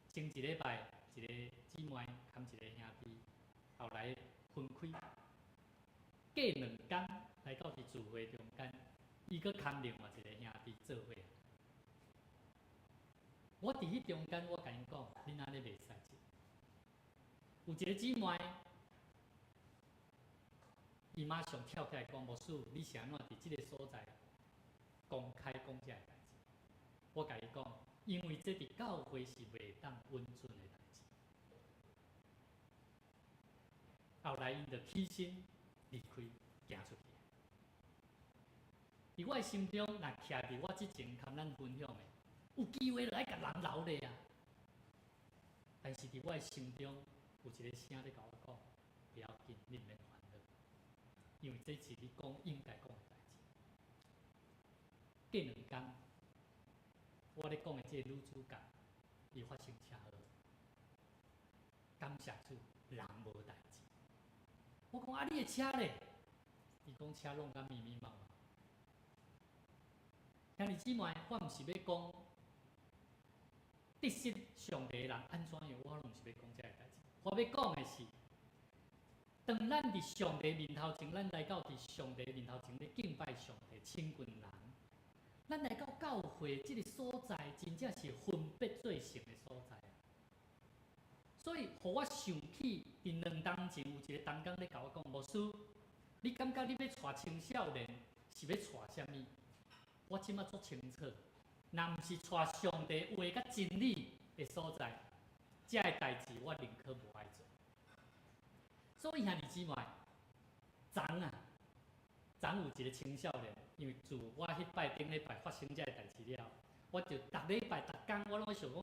前一礼拜，一个姊妹含一个兄弟，后来分开，过2天来到伫聚会中间，伊阁含另外一个兄弟做伙。我伫迄中间，我甲因讲，恁安尼袂使。有一个姊妹，伊马上跳起来讲：“牧师，你是安怎伫即个所在公开讲这个代志？”我甲伊讲，因为这伫教会是袂当温存的代志。后来因就起身离开，行出去。伫我的心中，若徛伫我之前跟咱分享的，有机会就爱甲人留咧啊。但是伫我的心中，有一个声咧甲我讲：不要紧，你免烦恼，因为这是你讲应该讲的代志。过2天，我咧讲的这个女主角，伊发生车祸，感谢主，人无代志。我讲啊，你的车咧？伊讲车拢甲密密麻麻。兄弟姊妹，我毋是要讲得失上帝人安怎样，我拢毋是要讲这个代志。我要讲的是，当咱伫上帝面头前，咱来到伫上帝面头前咧敬拜上帝，亲近人，咱来到教会这个所在，真正是分别做成的所在。所以，互我想起伫2天前有一个同工咧甲我讲，牧师，你感觉你要带青少年是要带啥物？我即马足清楚，若毋是带上帝话甲真理的所在，这个代志我宁可无爱做。所以兄弟姊妹，昨有一个青少年，因为自我迄摆顶礼拜发生这个代志了，我就逐礼拜逐工我拢会想讲，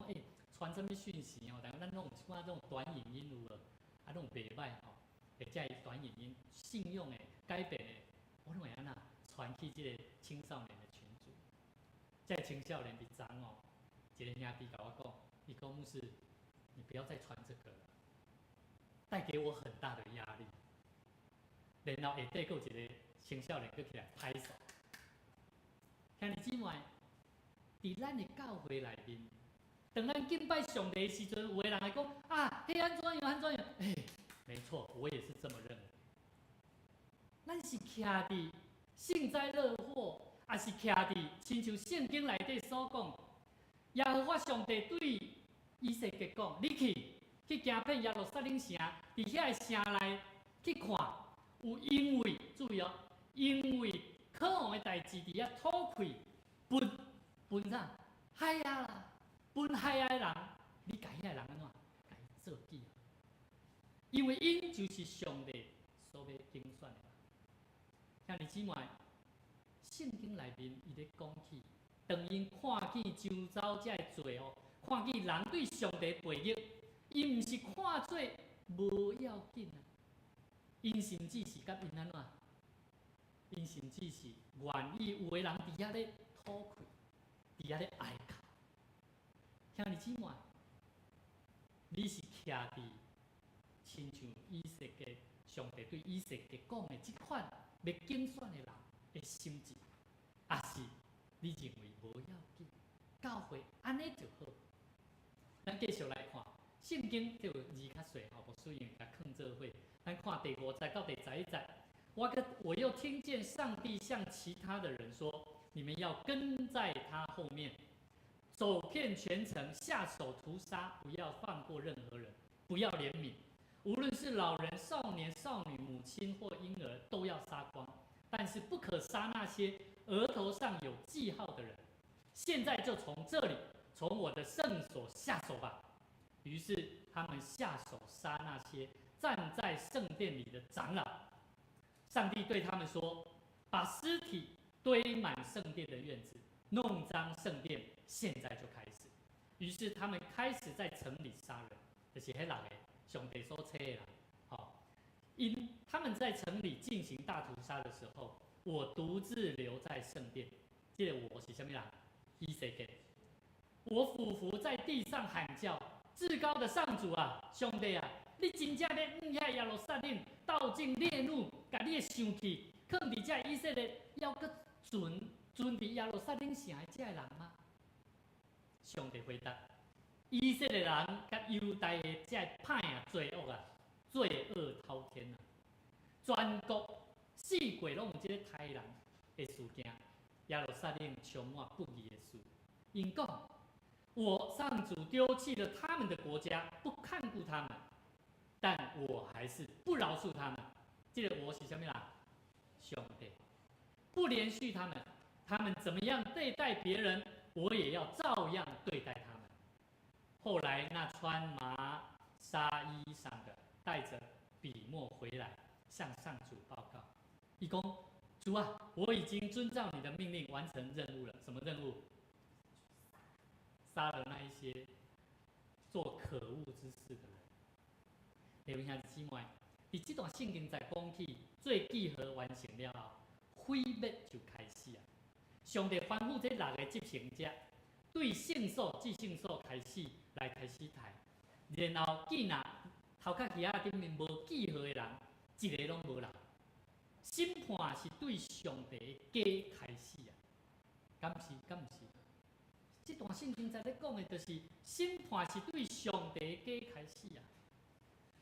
传什么讯息哦？但咱拢有即款种短影音有无？啊，拢袂歹吼，或者是短影音信用的、改变的，我拢会安那传去这个青少年的群组。这个青少年伫昨哦，一个兄弟甲我讲，伊讲牧师，你不要再传这个了，带给我很大的压力。然后下底佫有一个青少年佫起来拍手。兄弟姊妹，伫咱的教会内面，当咱敬拜上帝的时阵，有的人会讲啊，迄安怎样安怎样？没错，我也是这么认为。咱是徛伫幸灾乐祸，也是徛伫亲像圣经内底所讲，耶和华上帝对以色列讲：你去行遍耶路撒冷城，伫遐个城内去看，有因为注意哦，因为可恶的代志伫遐吐开，分啥？害啊啦，分害啊的人，你甲遐个人安怎？甲伊做记？因为因就是上帝所要竞选的。兄弟姊妹，圣经内面伊咧讲起，当因看见周遭这个罪恶，看见人对上帝背逆，伊毋是看做无要紧啊，因甚至是甲因安怎？因甚至是愿意有个人伫遐咧吐气，伫遐咧哀哭。兄弟姊妹，你是徛伫亲像以色列上帝对以色列讲的即款要竞选的人的心智，还是你认为无要紧，教会安尼就好？咱继续来看圣经，就有字较细吼，无需要甲放做伙。咱看第5节到第11节，我又听见上帝向其他的人说：“你们要跟在他后面，走遍全城，下手屠杀，不要放过任何人，不要怜悯。无论是老人、少年、少女、母亲或婴儿，都要杀光。但是不可杀那些额头上有记号的人。现在就从这里，从我的圣所下手吧。”于是他们下手杀那些站在圣殿里的长老。上帝对他们说：“把尸体堆满圣殿的院子，弄脏圣殿，现在就开始。”于是他们开始在城里杀人，就是迄6个上帝所册的人。因他们在城里进行大屠杀的时候，我独自留在圣殿。这个我是什么人？以色列。我俯伏在地上喊叫：“至高的上主啊，上帝啊，你真正要遐耶路撒冷倒进烈怒，把你的生气放伫这以色列，要搁存伫耶路撒冷城的这人吗？”上帝回答：“以色列人甲犹大的这歹啊罪恶啊，罪恶滔天啊！全国四国拢有这个杀人的事件，耶路撒冷充满不义的事。因讲：我上主丢弃了他们的国家，不看顾他们，但我还是不饶恕他们。这个我是什么人？上帝不连续他们，他们怎么样对待别人，我也要照样对待他们。”后来那穿麻纱衣裳的带着笔墨回来，向上主报告。他说：“主啊，我已经遵照你的命令完成任务了。什么任务？杀了那一些做可恶之事的人。”弟兄姊妹，在这段圣经在讲起最记号完成了后，毁灭就开始啊！上帝吩咐这6个执行者对圣所、至圣所开始抬，然后见啊头壳旗仔顶面无记号的人，一个拢无留。审判是对上帝的家开始啊！敢是？这段圣经在咧讲的，就是审判是对上帝的家开始啊！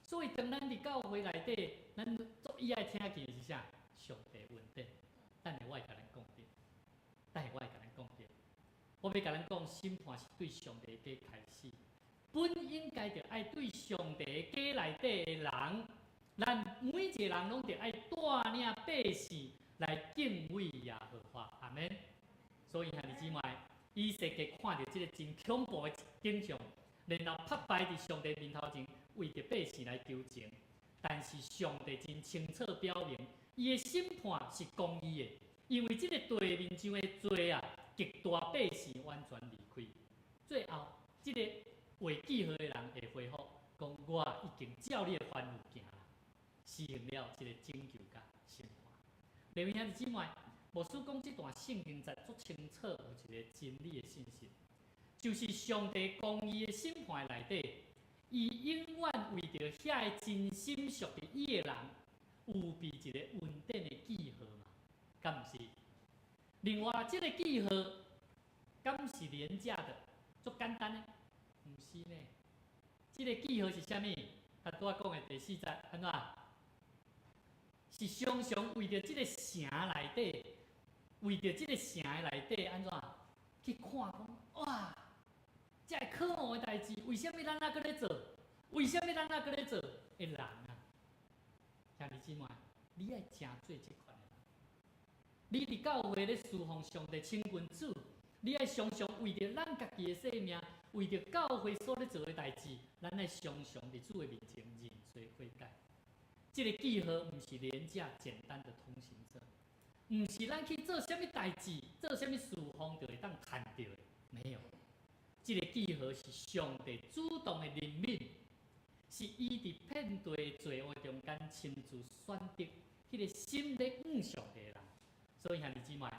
所以当咱伫教会内底，咱最伊爱听见的是啥？上帝恩典。等下我会甲咱讲点，我要甲咱讲，审判是对上帝的家开始，本应该着爱对上帝的家内底的人，咱每一个人拢着爱带领百姓来敬畏耶和华，阿门。所以兄弟姊妹，以色列看到这个真恐怖的景象，然后拍败伫上帝面头前，为着百姓来求情。但是上帝真清楚表明，伊的审判是公义的，因为这个地面上的罪啊，极大百姓完全离开。最后，这个画记号的人会回复，讲我已经照你的吩咐行啦，实行了这个拯救甲审判。弟兄兄弟姊妹，牧师讲这段圣经在足清楚有一个真理的信息，就是上帝公义的审判内底，伊永远为着遐个真心属于伊的人，有备一个稳定的记号嘛，敢毋是？另外，这个记号敢是廉价的，足简单的，毋是呢？这个记号是啥物？他拄仔讲的第4节安怎？是常常为着这个城内底，为着这个城的内底安怎去看讲哇，这可恶的代志，为什么咱还搁咧做？为什么咱还搁咧做？的人啊，兄弟姊妹，你爱真做这款的人。你伫教会咧侍奉上帝亲君主，你爱常常为着咱家己的性命，为着教会所咧做的代志，咱爱常常伫主的面前认罪悔改。这个记号毋是廉价简单的通行证，毋是咱去做啥物代志、做啥物事奉就会当赚到的，没有。这个记号是上帝主动的任命，是伊伫遍地的罪恶中间亲自选择迄个心咧向上帝的人。所以兄弟姊妹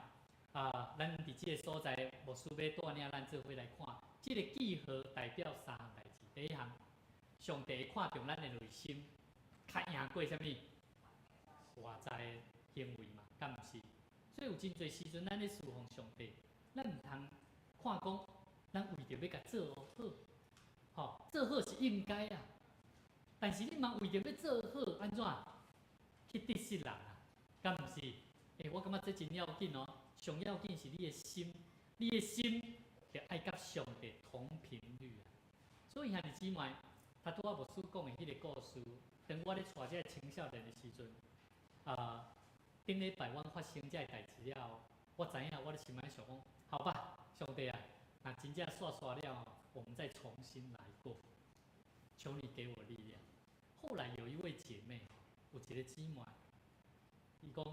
咱伫这个所在，牧师要带领咱做伙来看，这个记号代表3项代志。第一项，上帝会看重咱的内心。较赢过啥物外在的行为嘛？敢毋是？所以有真侪时阵，咱咧侍奉上帝，咱毋通看讲，咱为着要甲做好，做好是应该啊，但是你嘛为着要做好，安怎去得失人啊？敢毋是？我感觉这真要紧哦。上要紧是你的心，你的心着爱甲上帝同频率啊。所以兄弟姊妹，拄我牧师讲的迄个故事，当我咧带这个青少年的时阵，顶礼拜阮发生这个代志了，我知影我咧心内想讲，好吧，上帝啊，那真正煞了，我们再重新来过，求你给我力量。后来有一位姐妹，有一个姊妹，伊讲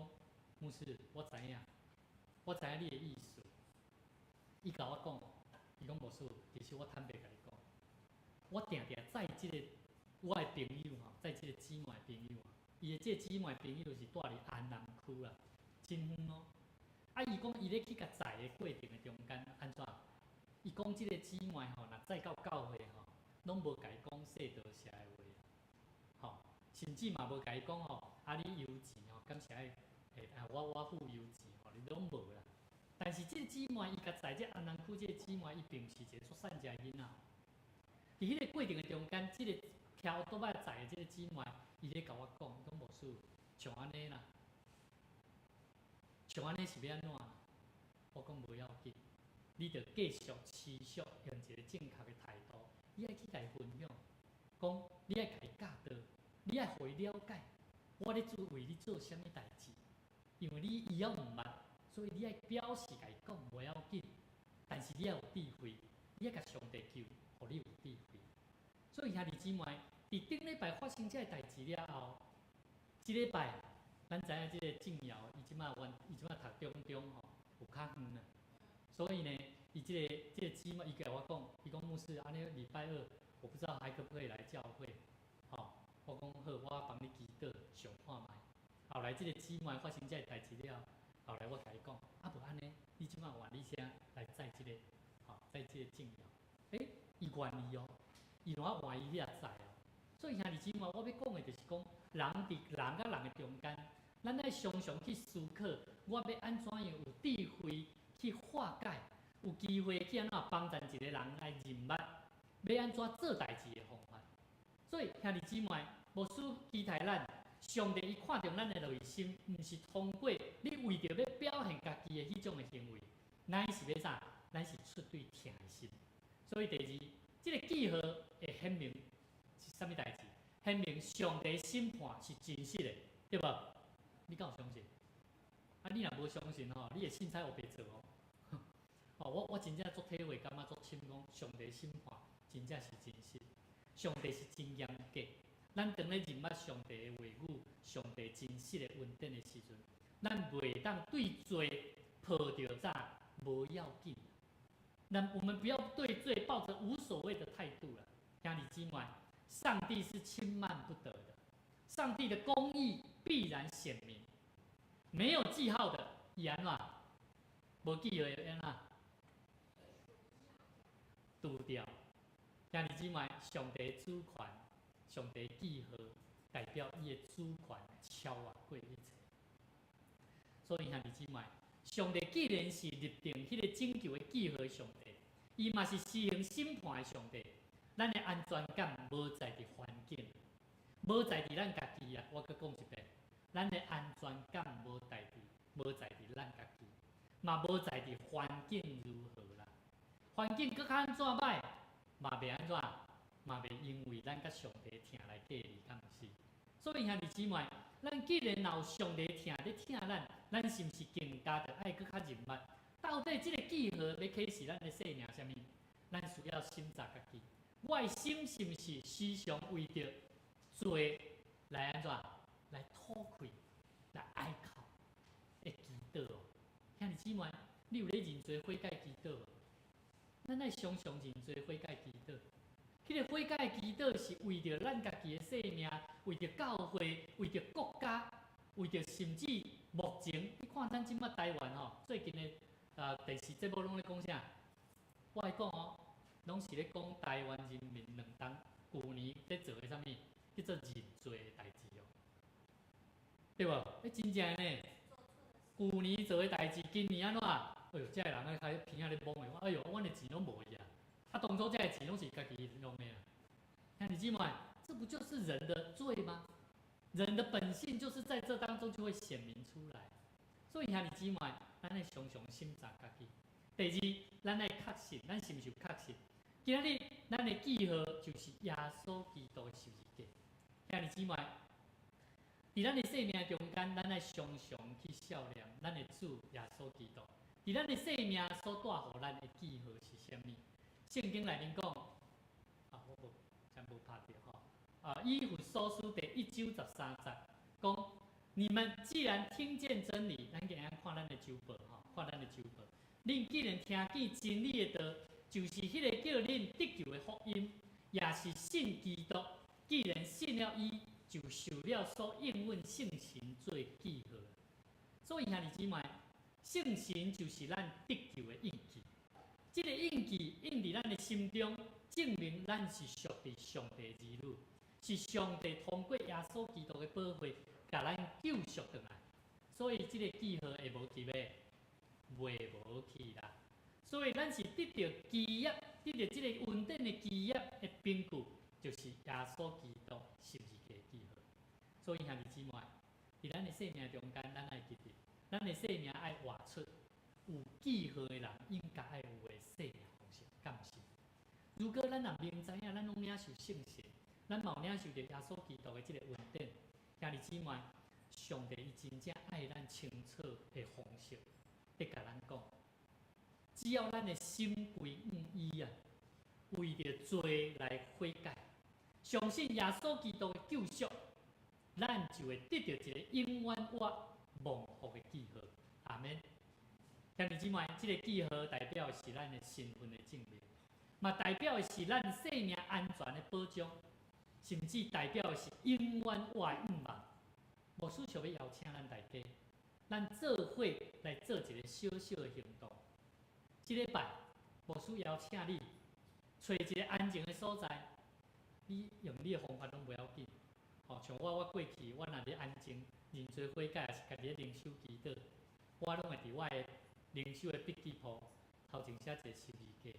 牧师，我知影你的意思。伊甲我讲，伊讲牧师，其实我坦白甲你讲，我定载即个我的朋友载即个姊妹朋友伊的即个姊妹朋友是住伫安南区啦，真远哦。伊讲伊咧去甲载的过程的中间安怎？伊讲即个姊妹若载到教会拢无甲伊讲说道谢的话甚至嘛无甲伊讲你邮钱敢是爱我付邮钱你拢无啦。但是即个姊妹伊甲载即安南区即个姊妹，伊并是一个足善食囡仔。伫迄个过程的中间，即个挑倒摆载的即个姊妹，伊咧甲我讲，讲牧师像安尼啦，像安尼是要安怎？我讲无要紧，你着继续持续用一个正确的态度，你爱去甲伊分享，讲你爱甲伊教导，你爱互伊了解，我咧为你做啥物代志，因为你以后毋捌，所以你爱表示甲伊讲无要紧，但是你要有智慧，你爱甲上帝求，互你有智慧。所以兄弟姊妹，伫顶礼拜发生这个代志了后，即礼拜咱知影即个静瑶，伊即马读中有较远啦。所以呢，伊即个姊妹，伊甲我讲，伊讲牧师，安尼礼拜二，我不知道还可不可以来教会。我讲好，我帮你祈祷，上看卖。后来即个姊妹发生这个代志了，后来我甲伊讲，无安尼，你即马换你先来载即个，载即个静瑶。伊愿意哦。伊若换伊，你也知哦。所以兄弟姊妹，我要讲的就是讲，人伫人甲人的中间，咱爱常常去思考，我要安怎样有智慧去化解，有机会去安怎帮助一个人来认捌，要安怎做代志的方法。所以兄弟姊妹，牧师期待咱，上帝伊看重咱的内心，毋是通过你为着要表现家己的迄种的行为，咱是要啥？咱是出对疼的心。所以第二。这个记号会显明是啥物代志？显明上帝审判是真实的，对无？你敢有相信？你若无相信你会凊彩黑白做我真正做体会，感觉做深讲，上帝审判真正是真实，上帝是真严格。咱当咧认捌上帝的话语，上帝真实的恩典的时阵，咱袂当对罪抱着啥无要紧。我们不要对罪抱着无所谓的态度了，兄弟姊妹，上帝是轻慢不得的，上帝的公义必然显明。没有记号的，伊安怎？无记号会安怎？除掉。兄弟姊妹，上帝主权，上帝记号代表伊的主权超越过一切。所以兄弟姊妹。上帝既然是立定迄个拯救的记号的上帝，伊嘛是施行审判的上帝。咱的安全感无在伫环境，无在伫咱家己啊！我搁讲一遍，咱的安全感无在伫咱家己，嘛无在伫环境如何啦。环境搁较安怎歹，嘛袂安怎，嘛袂因为咱甲上帝疼来隔离，敢毋是？所以兄弟姊妹，咱既然有上帝疼咧疼咱是毋是更加的爱搁较认捌？到底这个记号要启示咱的生命啥物？咱需要审查家己，我的心是毋是时常为着罪来安怎？来吐气，来哀哭的祈祷哦。兄弟姊妹，你有咧认罪悔改祈祷无？咱爱常常认罪悔改祈祷。迄个悔改祈祷是为着咱家己的生命，为着教会，为着国家，为着甚至目前，你看咱即摆台湾最近的电视节目拢咧讲啥？我来讲拢是咧讲台湾人民两党旧年在做的啥物，叫做认罪的代志对无？真正呢，旧年做的代志，今年安怎？哎呦，这个人开始鼻仔咧摸的，哎呦，阮的钱拢无去啊！当初这个钱拢是家己弄的啦。兄弟姊妹，这不就是人的罪吗？人的本性就是在这当中就会显明出来。所以兄弟姊妹，咱来常常审查家己。第二，咱来确信，咱是毋是有确信？今日咱的记号就是耶稣基督的十字架。兄弟姊妹，伫咱的生命中间，咱来常常去照念咱的主耶稣基督。伫咱的生命所带互咱的记号是啥物？圣经内面讲，我真无拍着吼。以弗所书第1章13节讲：你们既然听见真理，咱今日看咱的周报吼，看咱的周报。恁既然听见真理的道，就是迄个叫恁得救的福音，也是信基督。既然信了伊，就受了所应允圣神做记号。所以兄弟姊妹，圣神就是咱得救的印记。这个印记印伫咱的心中，证明咱是属于上帝儿女，是上帝通过耶稣基督的宝血，甲咱救赎回来。所以这个记号会无去咩？袂无去啦。所以咱是得到基业，得到这个稳定的基业的凭据，就是耶稣基督十字架记号。所以兄弟姊妹，伫咱的生命中间，咱爱记得，咱的生命爱活出有记号的人应该爱有的生命方式，敢是？如果咱若明知影，咱拢领受圣神，咱嘛有领受着耶稣基督的这个稳定，兄弟姊妹，上帝伊真正爱咱清楚的方式，得甲咱讲，只要咱的心归向伊啊，为着罪来悔改，相信耶稣基督的救赎，咱就会得到一个永远我蒙福的记号。阿门。兄弟姊妹，这个记号代表的是咱的身份的证明，嘛代表的是咱生命安全的保障，甚至代表的是永远我的愿望。牧师想要邀请咱大家，咱做伙来做一个小小的行动。这礼拜，牧师邀请你找一个安静的所在，你用你的方法拢不要紧。像我过去，我若咧安静认罪悔改，也是家己咧灵修祈祷，我拢会伫我的灵修的笔记簿头前写一个十字架，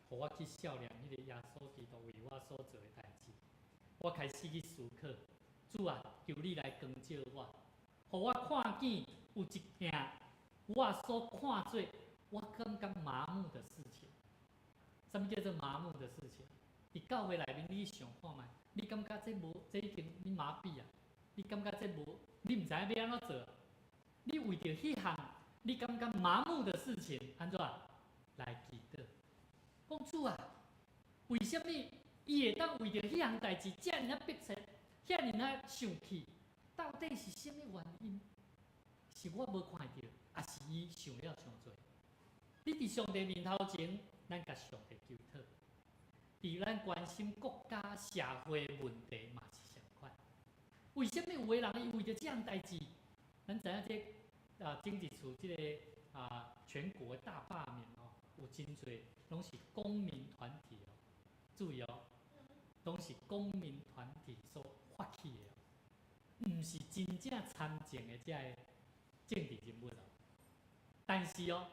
互我去照念迄个耶稣基督为我所做的代志。我开始去思考，主啊，求你来光照我，互我看见有一件我所看做我感觉麻木的事情。什么叫做麻木的事情？伫教会内面，你想看觅，你感觉这已经你麻痹啊？你感觉这无，你唔知影要安怎做？你为着迄项你感觉麻木的事情，安怎来祈祷？讲主啊，为什么伊会当为着迄项代志遮尔迫切，遐尔生气？到底是什么原因？是我无看到，还是伊想了伤多？你伫上帝面头前，咱甲上帝求讨；伫咱关心国家社会问题嘛是相款。为什么有个人伊为着这样代志？咱知影这经济处这个全国大罢免有真侪拢是公民团体注意拢是公民团体所发起的毋是真正参政的这个政治人物但是有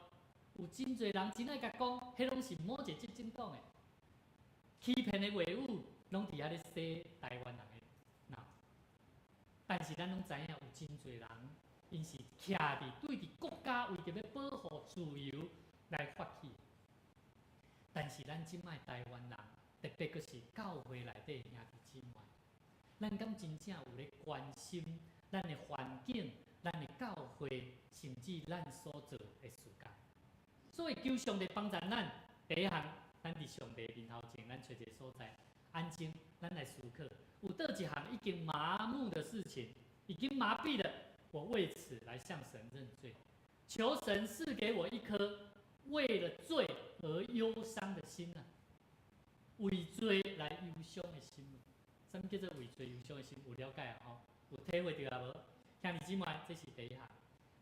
真侪人真爱甲讲，迄拢是某一个执政党的欺骗的话语，拢伫遐咧洗台湾人的脑。但是咱拢知影，有真侪人，因是徛伫对伫国家为着要保护自由来发起。但是咱即摆台湾人，特别佫是教会内底兄弟姊妹，咱敢真正有咧关心咱的环境、咱的教会，甚至咱所做的事情。所以求上帝帮助咱，第一项，咱伫上帝面头前，咱找一个所在安静，咱来思考，有倒一项已经麻木的事情，已经麻痹了，我为此来向神认罪，求神赐给我一颗为了罪而忧伤的心为罪来忧伤的心。什么叫做为罪忧伤的心？有了解有体会到无？兄弟姊妹，这是第一项。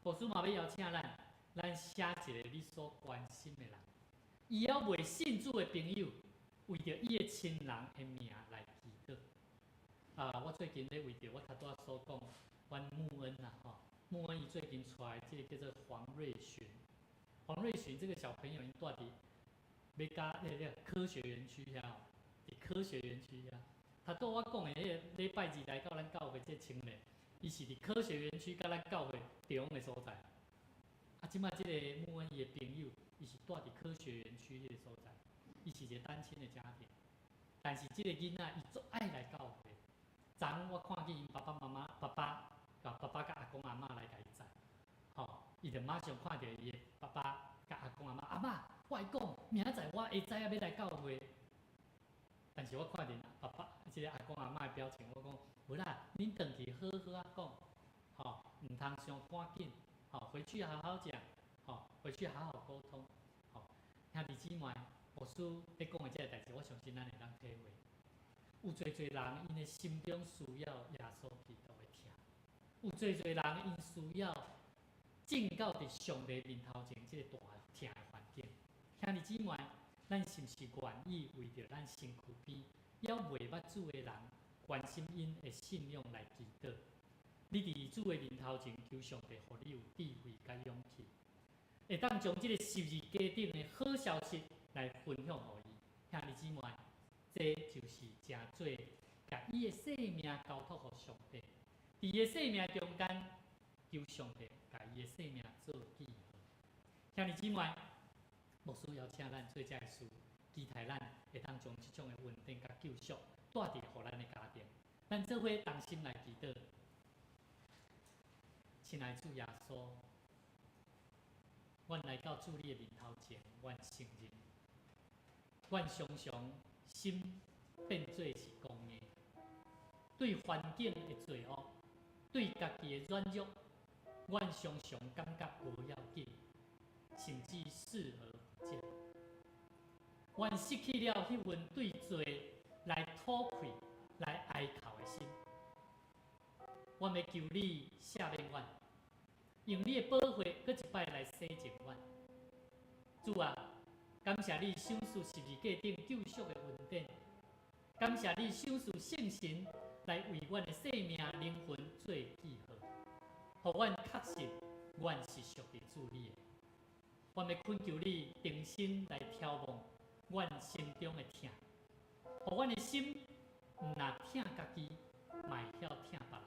牧师嘛要邀请咱写一个你所关心的人，伊还未信主的朋友，为着伊的亲人的名来祈祷。我最近咧为着我头拄所讲，阮穆恩穆恩伊最近出来这个叫做黄瑞寻。黄瑞寻这个小朋友，因住伫要加科学园区遐哦，伫科学园区遐。他拄我讲的迄个礼拜二来到咱教会这青年，伊是伫科学园区甲咱教会中的所在。啊，即摆即个木恩伊的朋友，伊是住伫科学园区迄个所在，伊是一个单亲的家庭，但是即个囡仔伊足爱来教会。昨我看见因爸爸甲阿公阿嬷来甲伊载，吼，伊就马上看到伊的爸爸甲阿公阿嬷，阿嬷，我会讲，明仔载我会知影要来教会。但是我看见爸爸即个阿公阿嬷的表情，我讲，无啦，恁回去好好啊讲，吼，唔通伤赶紧，吼，回去好好讲，吼，回去好好沟通，吼，兄弟姊妹，牧师咧讲的即个代志，我相信咱会当体会。有侪人因的心中需要耶稣基督的疼，有侪人因需要进到伫上帝面头前即个大疼的环境。兄弟姊妹，咱是毋是愿意为着咱身躯边还未捌主的人，关心因的信仰来祈祷？你伫主的面头前求上帝，互你有智慧甲勇气，会当将即个12家顶的好消息来分享互伊。兄弟姊妹。这就是真做，甲伊的生命交托互上帝，伫伊的生命中间，求上帝甲伊的生命做记号。兄弟姊妹，牧师邀请咱做这个事，期待咱会当将即种的稳定甲救赎带伫互咱的家庭。咱做伙同心来祈祷，亲爱的主耶稣，阮来到主你的面头前，阮承认，阮常常。心变做是公的，对环境的罪恶，对家己的软弱，阮常常感觉无要紧，甚至视而不见。阮失去了迄份对罪来吐愧、来哀求的心。阮要求你赦免阮，用你的宝血搁一摆来洗净阮。主啊！感谢你赏赐12家顶救赎的恩典，感谢你赏赐圣神来为阮的生命灵魂做记号，互阮确信阮是属于主你的。阮要恳求你定心来眺望阮心中的疼，互阮的心毋若疼家己，嘛会晓疼别人；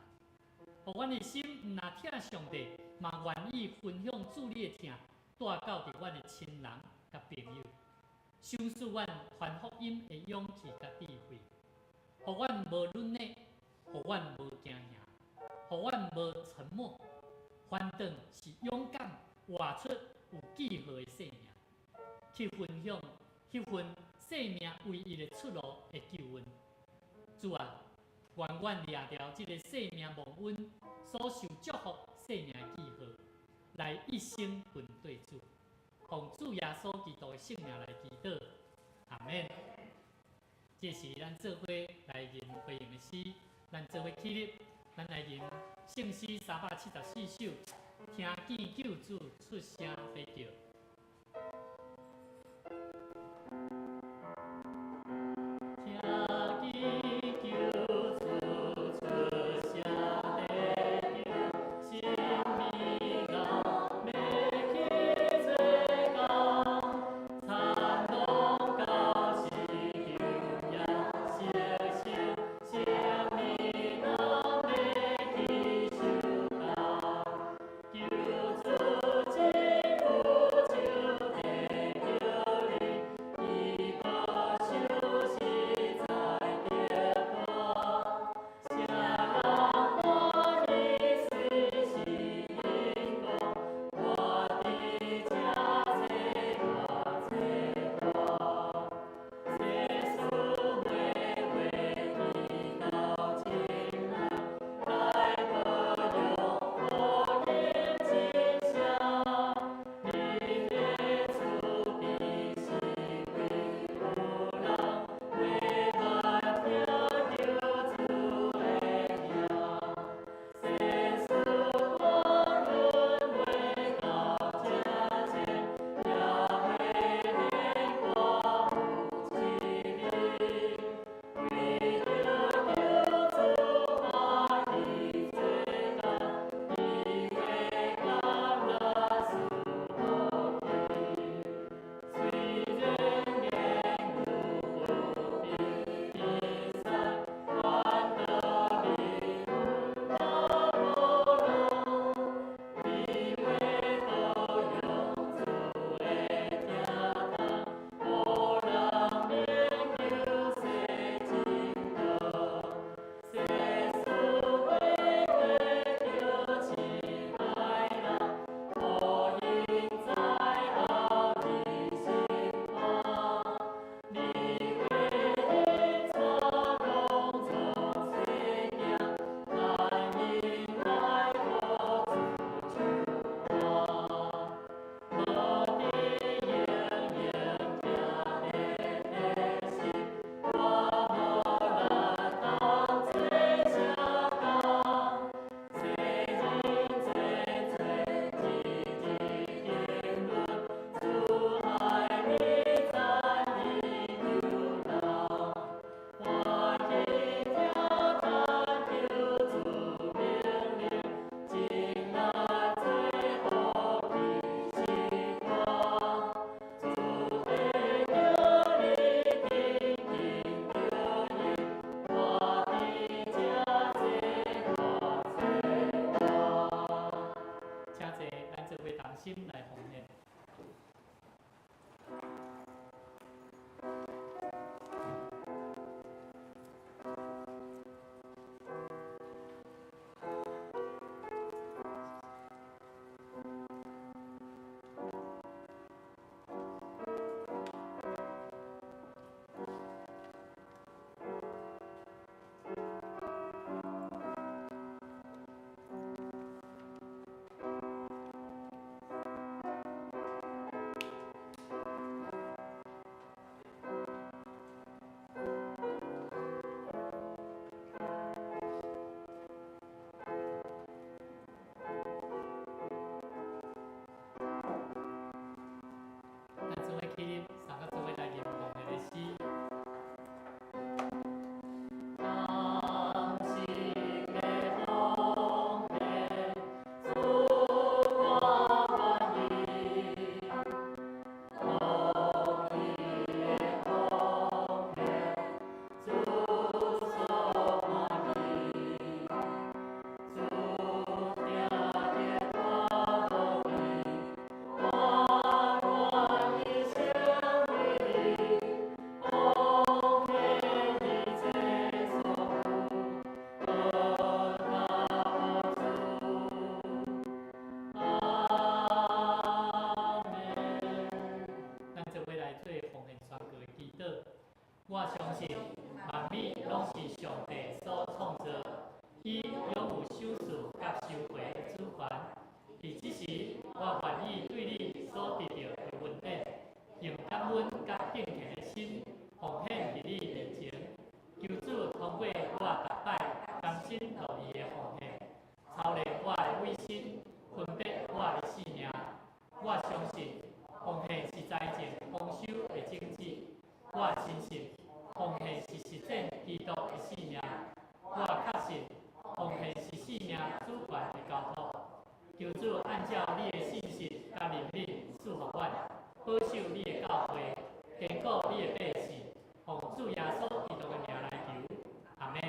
互阮的心毋若疼上帝，嘛愿意分享主你的疼，带到伫阮的亲人。朋友，赏赐阮传福音的勇气甲智慧，互阮无软弱，互阮无惊吓，互阮无沉默，反倒是勇敢活出有记号的生命，去分享迄份生命唯一的出路的救恩。主啊，愿阮掠着这个生命蒙恩所受祝福生命的记号，来一生跟对主。奉主耶稣基督的圣名来祈祷，阿免。这是咱做伙来吟回应的诗，咱做伙起立，咱来吟圣诗374首，听见救主出声呼叫。救主基督。按照你的信心甲怜悯赐福阮，保守你的教会，坚固你的百姓，奉主耶稣基督的名来求，阿门。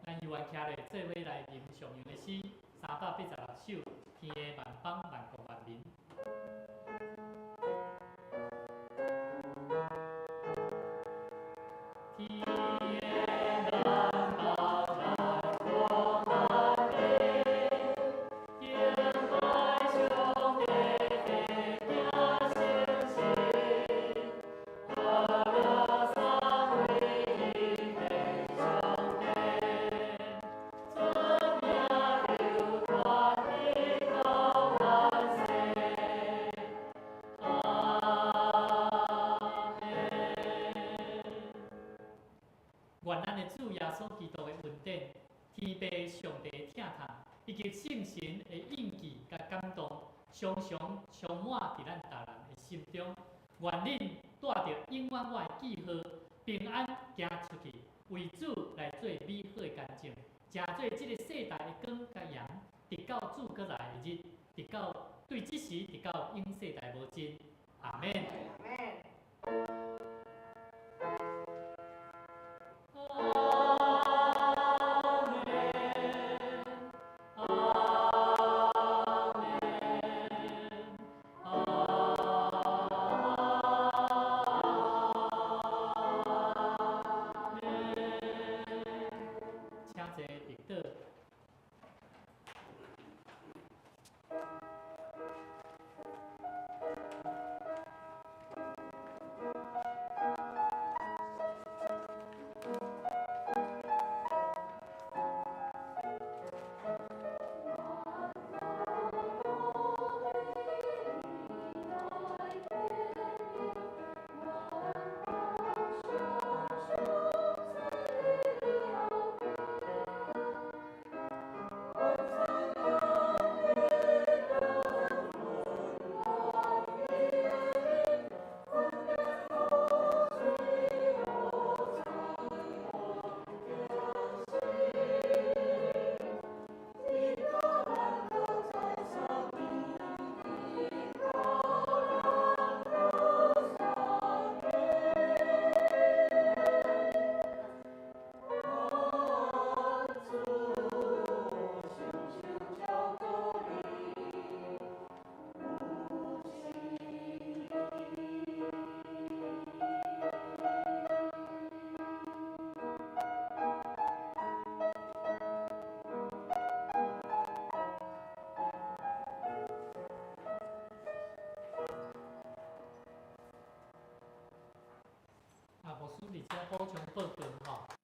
咱犹原徛咧做伙来吟上样的诗，386首，天的万邦万国万民。愿咱的主耶稣基督的恩典、天父上帝疼痛，以及圣神的印记甲感动，常常充满伫咱大人的心中。愿恁带着永远我的记号，平安行出去，为主来做美好的见证，食做这个世代的光甲盐，直到主过来的日，直到对这时直到永世代无尽。阿门。牧师伫遮补充报告吼，